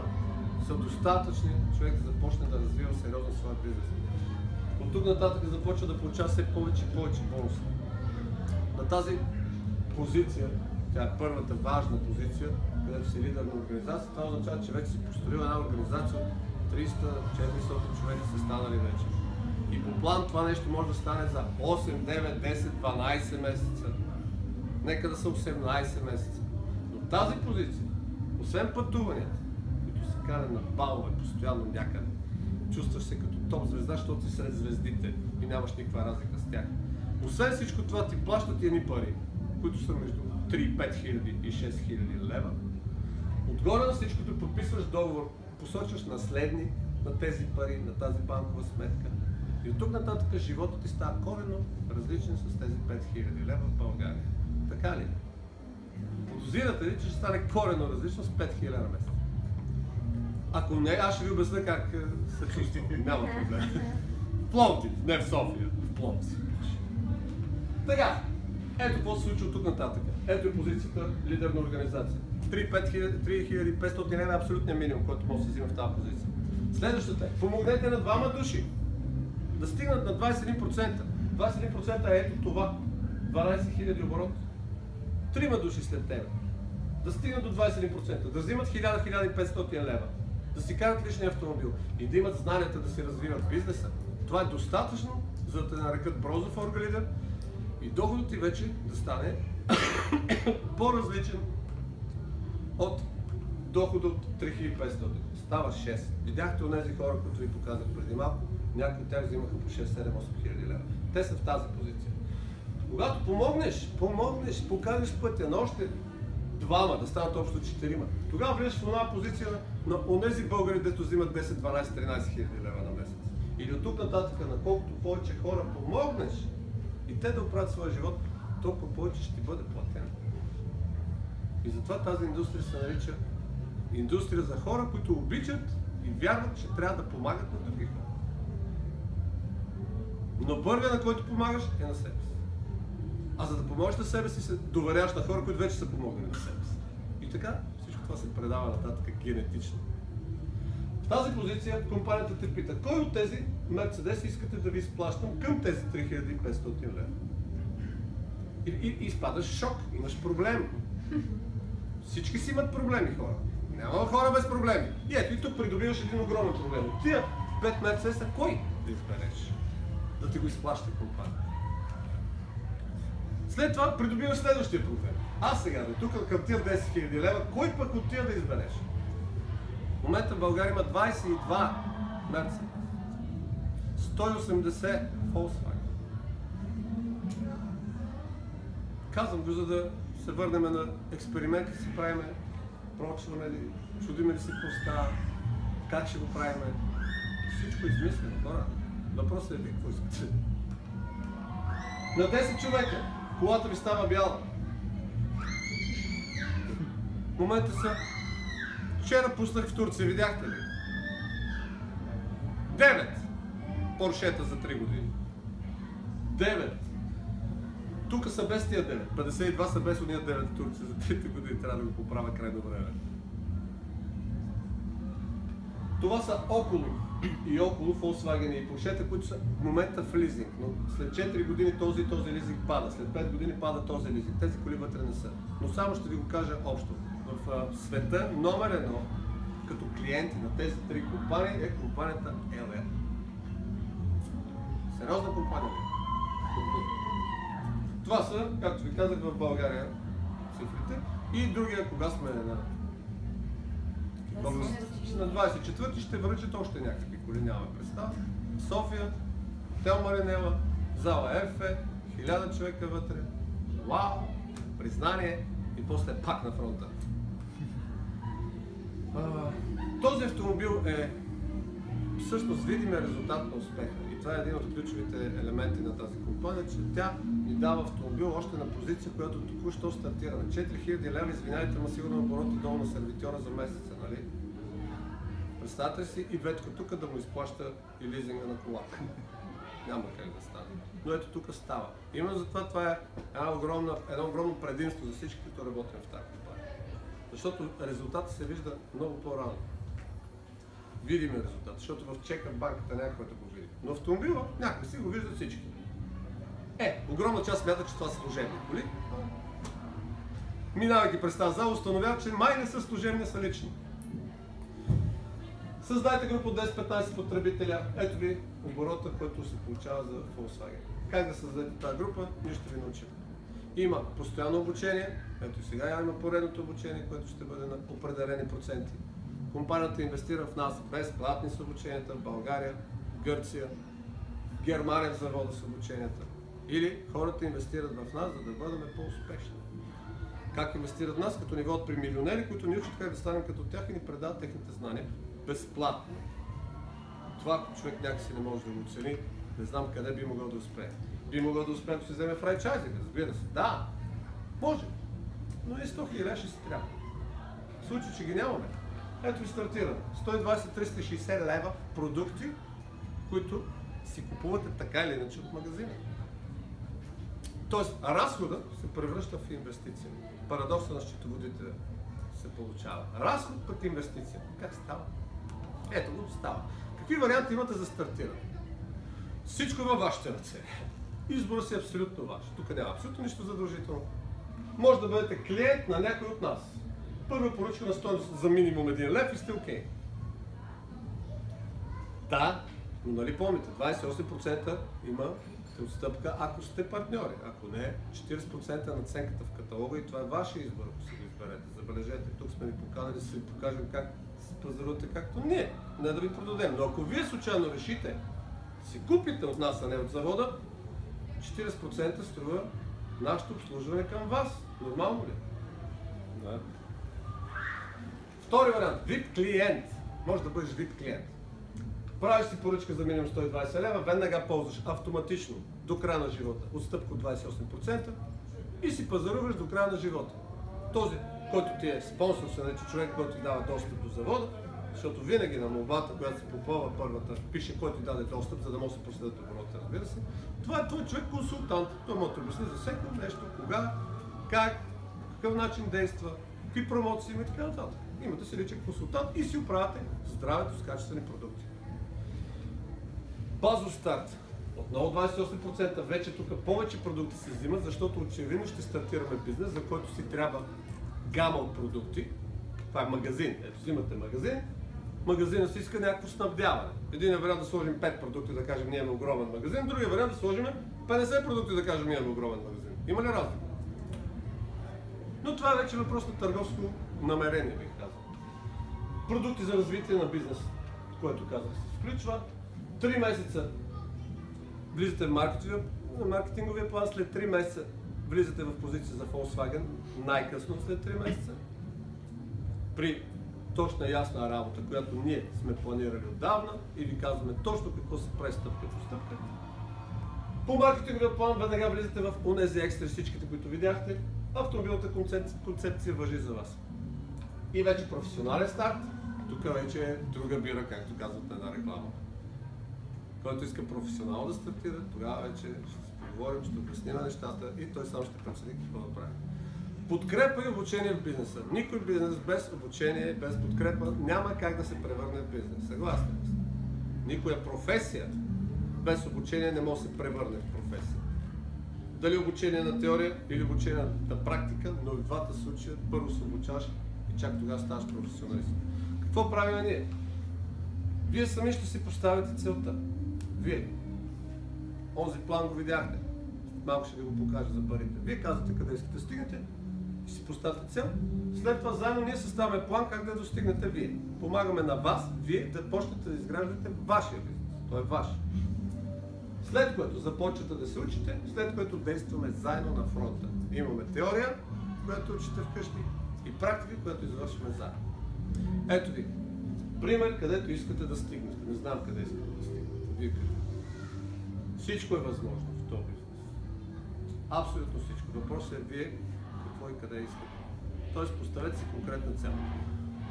[SPEAKER 1] са достатъчни човек да започне да развива сериозно своя бизнес. От тук нататък започва да получава все повече и повече бонуси. На тази позиция, тя е първата важна позиция, където си лидер на организация, това означава, че вече си построил една организация от 300-400 човека са станали вече. И по план това нещо може да стане за 8, 9, 10, 12 месеца. Нека да са 18 месеца. Но тази позиция, освен пътуванията, които се карат на балове постоянно някъде, чувстваш се като топ звезда, защото си сред звездите и нямаш никаква разлика с тях. Освен всичко това ти плащат едни пари, които са между 3-5 хиляди и 6 хиляди лева. Отгоре на всичкото подписваш договор, посочваш наследник на тези пари, на тази банкова сметка. И от тук нататък животът ти става коренно различен с тези 5000 лева в България. Така ли? Подозирате ли, че ще стане коренно различно с 5000 на месец? Ако не, аз ще ви обясня как се чувствам. Няма проблем. В Пловдив, не в София, в Пловдив. Така, ето какво се случва от тук нататък. Ето е позицията лидер на организация. 3500 лева е абсолютният минимум, който може да се взима в тази позиция. Следващата е, помогнете на 2 души да стигнат на 21%. 21% е ето това. 12 000 оборот. 3 души след тебе. Да стигнат до 21%. Да взимат 1000-1500 лева. Да си карат личния автомобил и да имат знанията да си развиват бизнеса. Това е достатъчно, за да те нарекат бронзов оргалидер и доходът ти вече да стане по-различен от дохода от 3500. Става 6. Видяхте от тези хора, които ви показах преди малко, някои от тях взимаха по 6-7-8 хиляди лева. Те са в тази позиция. Когато помогнеш, покажеш пътя на още 2, да станат общо 4, тогава влезеш в една позиция на онези българи, дето взимат 10, 12, 13 хиляди лева на месец. Или от тук нататък, на колкото повече хора помогнеш и те да оправят своя живот, толкова повече ще ти бъде платен. И затова тази индустрия се нарича индустрия за хора, които обичат и вярват, че трябва да помагат на други хора. Но първият, на който помагаш, е на себе си. А за да помогнеш на себе си, се доверяваш на хора, които вече са помогнали на себе си. И така всичко това се предава нататък генетично. В тази позиция компанията те пита, кой от тези Мерцедеси искате да ви изплащам към тези 3500 лева? И изпадаш в шок, имаш проблем. Всички си имат проблеми, хора. Няма хора без проблеми. И ето и тук придобиваш един огромен проблем. От тия 5 Мерцедеса кой да избереш? Да ти го изплаща компания. След това придобиваш следващия проблем. Аз сега, тук към тия 10 000 лева, кой пък от тия да избереш? В момента в България има 22 Мерцедес, 180 Volkswagen. Казвам го, за да се върнем на експерименти, си правиме, проучваме ли, чудиме ли си какво става, как ще го правиме. Всичко е измислено, хора. Въпросът е ви какво искате. На 10 човека колата ви става бяла. В момента са... Вчера пуснах в Турция, видяхте ли? 9 Поршета за 3 години. 9. Тук са без тия 9. 52 са без уния 9 в Турция за 3 години. Трябва да го поправя крайно време. Това са около Volkswagen и Поршета, които са в момента в лизинг. Но след 4 години този лизинг пада. След 5 години пада този лизинг. Тези коли вътре не са. Но само ще ви го кажа общо. В света номер 1 като клиенти на тези 3 компании е компанията LR. Сериозна компания ли? Това са, както ви казах, в България цифрите. И другия, кога сме на 24-ти ще връчат още някакви коли, нямаме представа. София, Хотел Маринела, зала ЕФЕ, 1000 човека вътре. Вау! Признание и после пак на фронта. Този автомобил е всъщност видимия резултат на успеха. И това е един от ключовите елементи на тази компания, че тя ни дава автомобил още на позиция, която току-що стартира. На 4000 лева, извинявайте, ма сигурно оборота долу на сервитьора за месеца, нали? Представете си и Ветко тук да му изплаща и лизинга на колата. Няма как да стане. Но ето тук става. Именно затова това е едно огромно предимство за всички, които работим в тази компания. Защото резултатът се вижда много по-рано. Видим резултат, защото в чека банката някой да го види. Но автомобила някой си го виждат всички. Огромна част смята, че това са служебни коли. Минавайки през тази зала, установяват, че май не са служебни, са лични. Създайте група от 10-15 потребителя. Ето ви оборота, който се получава за Volkswagen. Как да създадете тази група, ние ще ви научим. Има постоянно обучение. Ето и сега има поредното обучение, което ще бъде на определени проценти. Компанията инвестира в нас, безплатни са обученията в България, Гърция, Германия в завода с обученията. Или хората инвестират в нас, за да бъдем по-успешни. Как инвестират в нас? Като ни водят при милионери, които ни учат как да станем като тях и ни предават техните знания безплатно. Това човек някакси не може да го оцени, не знам къде би могъл да успее. Би могъл да успее, ако се вземе франчайзинг, разбира се. Да, може, но и 100 000 ще си трябва. В случай, че ги нямаме. Ето ви стартираме. 120-360 лева продукти, които си купувате така или иначе от магазина. Тоест, разходът се превръща в инвестиция. Парадокса на счетоводителя се получава. Разход пък инвестиция. Как става? Ето го става. Какви варианти имате за стартиране? Всичко във вашите ръце. Изборът си е абсолютно ваш. Тук няма абсолютно нищо задължително. Може да бъдете клиент на някой от нас. Първа поръчка на стойност за минимум 1 лев и сте окей. Да, но нали помните, 28% има отстъпка, ако сте партньори. Ако не, 40% надценката в каталога и това е вашия избор, ако си го изберете. Забележете, тук сме ви поканали да ви покажем как се пазарувате както ние, не да ви продадем. Но ако вие случайно решите си купите от нас, а не от завода, 40% струва нашето обслужване към вас. Нормално ли? Да. Втори вариант. VIP клиент. Може да бъдеш VIP клиент. Правиш си поръчка за минимум 120 лева, веднага ползваш автоматично до края на живота отстъпка от 28% и си пазаруваш до края на живота. Този, който ти е спонсор, се нарича човек, който ти дава достъп до завода, защото винаги на молбата, която се попълва първата, пише кой ти даде достъп, за да може да се проследят оборота, разбира се. Това е твой човек консултант. Той може да обясни за всеки нещо, кога, как, по какъв начин действа, какви промоции има и така нататък. Имате си личен консултант и си оправяте здравето с качествени продукти. Базов старт. Отново 28%. Вече тук повече продукти се взимат, защото очевидно ще стартираме бизнес, за който си трябва гама от продукти. Това е магазин. Ето, взимате магазин. Магазинът си иска някакво снабдяване. Един вариант да сложим 5 продукти, да кажем ние имаме огромен магазин, другия вариант да сложим 50 продукти, да кажем ние имаме огромен магазин. Има ли разлика? Но това е вече въпрос на търговско намерение, бих казал. Продукти за развитие на бизнес, което казах, се включва. 3 месеца влизате в маркетинговия план, след 3 месеца влизате в позиция за Volkswagen, най-късно след 3 месеца. При точна ясна работа, която ние сме планирали отдавна и ви казваме точно какво се прави стъпка по стъпка. По маркетинговия план веднага влизате в онези екстри, всичките, които видяхте. Автомобилната концепция важи за вас. И вече професионален старт, тук вече е друга бира, както казват на една реклама. Който иска професионално да стартира, тогава вече ще поговорим, ще обясним нещата и той сам ще прецени какво да прави. Подкрепа и обучение в бизнеса. Никой бизнес без обучение, без подкрепа няма как да се превърне в бизнес. Съгласни ли сте? Никоя професия без обучение не може да се превърне в професия. Дали обучение на теория или обучение на практика, но в двата случая първо се обучаваш и чак тогава ставаш професионалист. Какво правим ние? Вие сами ще си поставите целта. Вие. Онзи план го видяхте. Малко ще ви го покажа за парите. Вие казвате къде искате да стигнете и си поставите цел. След това заедно ние съставяме план как да достигнете вие. Помагаме на вас, вие да почнете да изграждате вашия бизнес. Той е ваш. След което започвате да се учите, след което действаме заедно на фронта. Имаме теория, която учите вкъщи, и практика, която извършваме заедно. Ето ви. Пример, където искате да стигнете. Не знам къде искате да стигнете. Вие къде. Всичко е възможно в този бизнес. Абсолютно всичко. Въпросът е вие какво и къде искате. Тоест поставете си конкретна цел.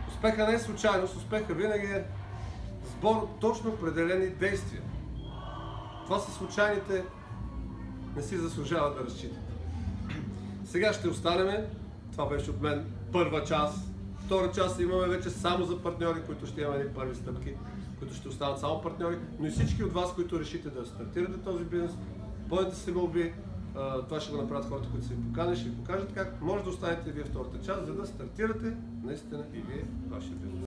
[SPEAKER 1] Успеха не е случайност, успеха винаги е сбор от точно определени действия. Това са случайните, не си заслужава да разчитате. Сега ще останем, това беше от мен първа част. Втора част имаме вече само за партньори, които ще имаме първи стъпки, които ще останат само партньори, но и всички от вас, които решите да стартирате този бизнес, бъдете се молби, това ще го направят хората, които са ви поканят, ще ви покажат как може да останете вие втората част, за да стартирате наистина и вие вашия бизнес.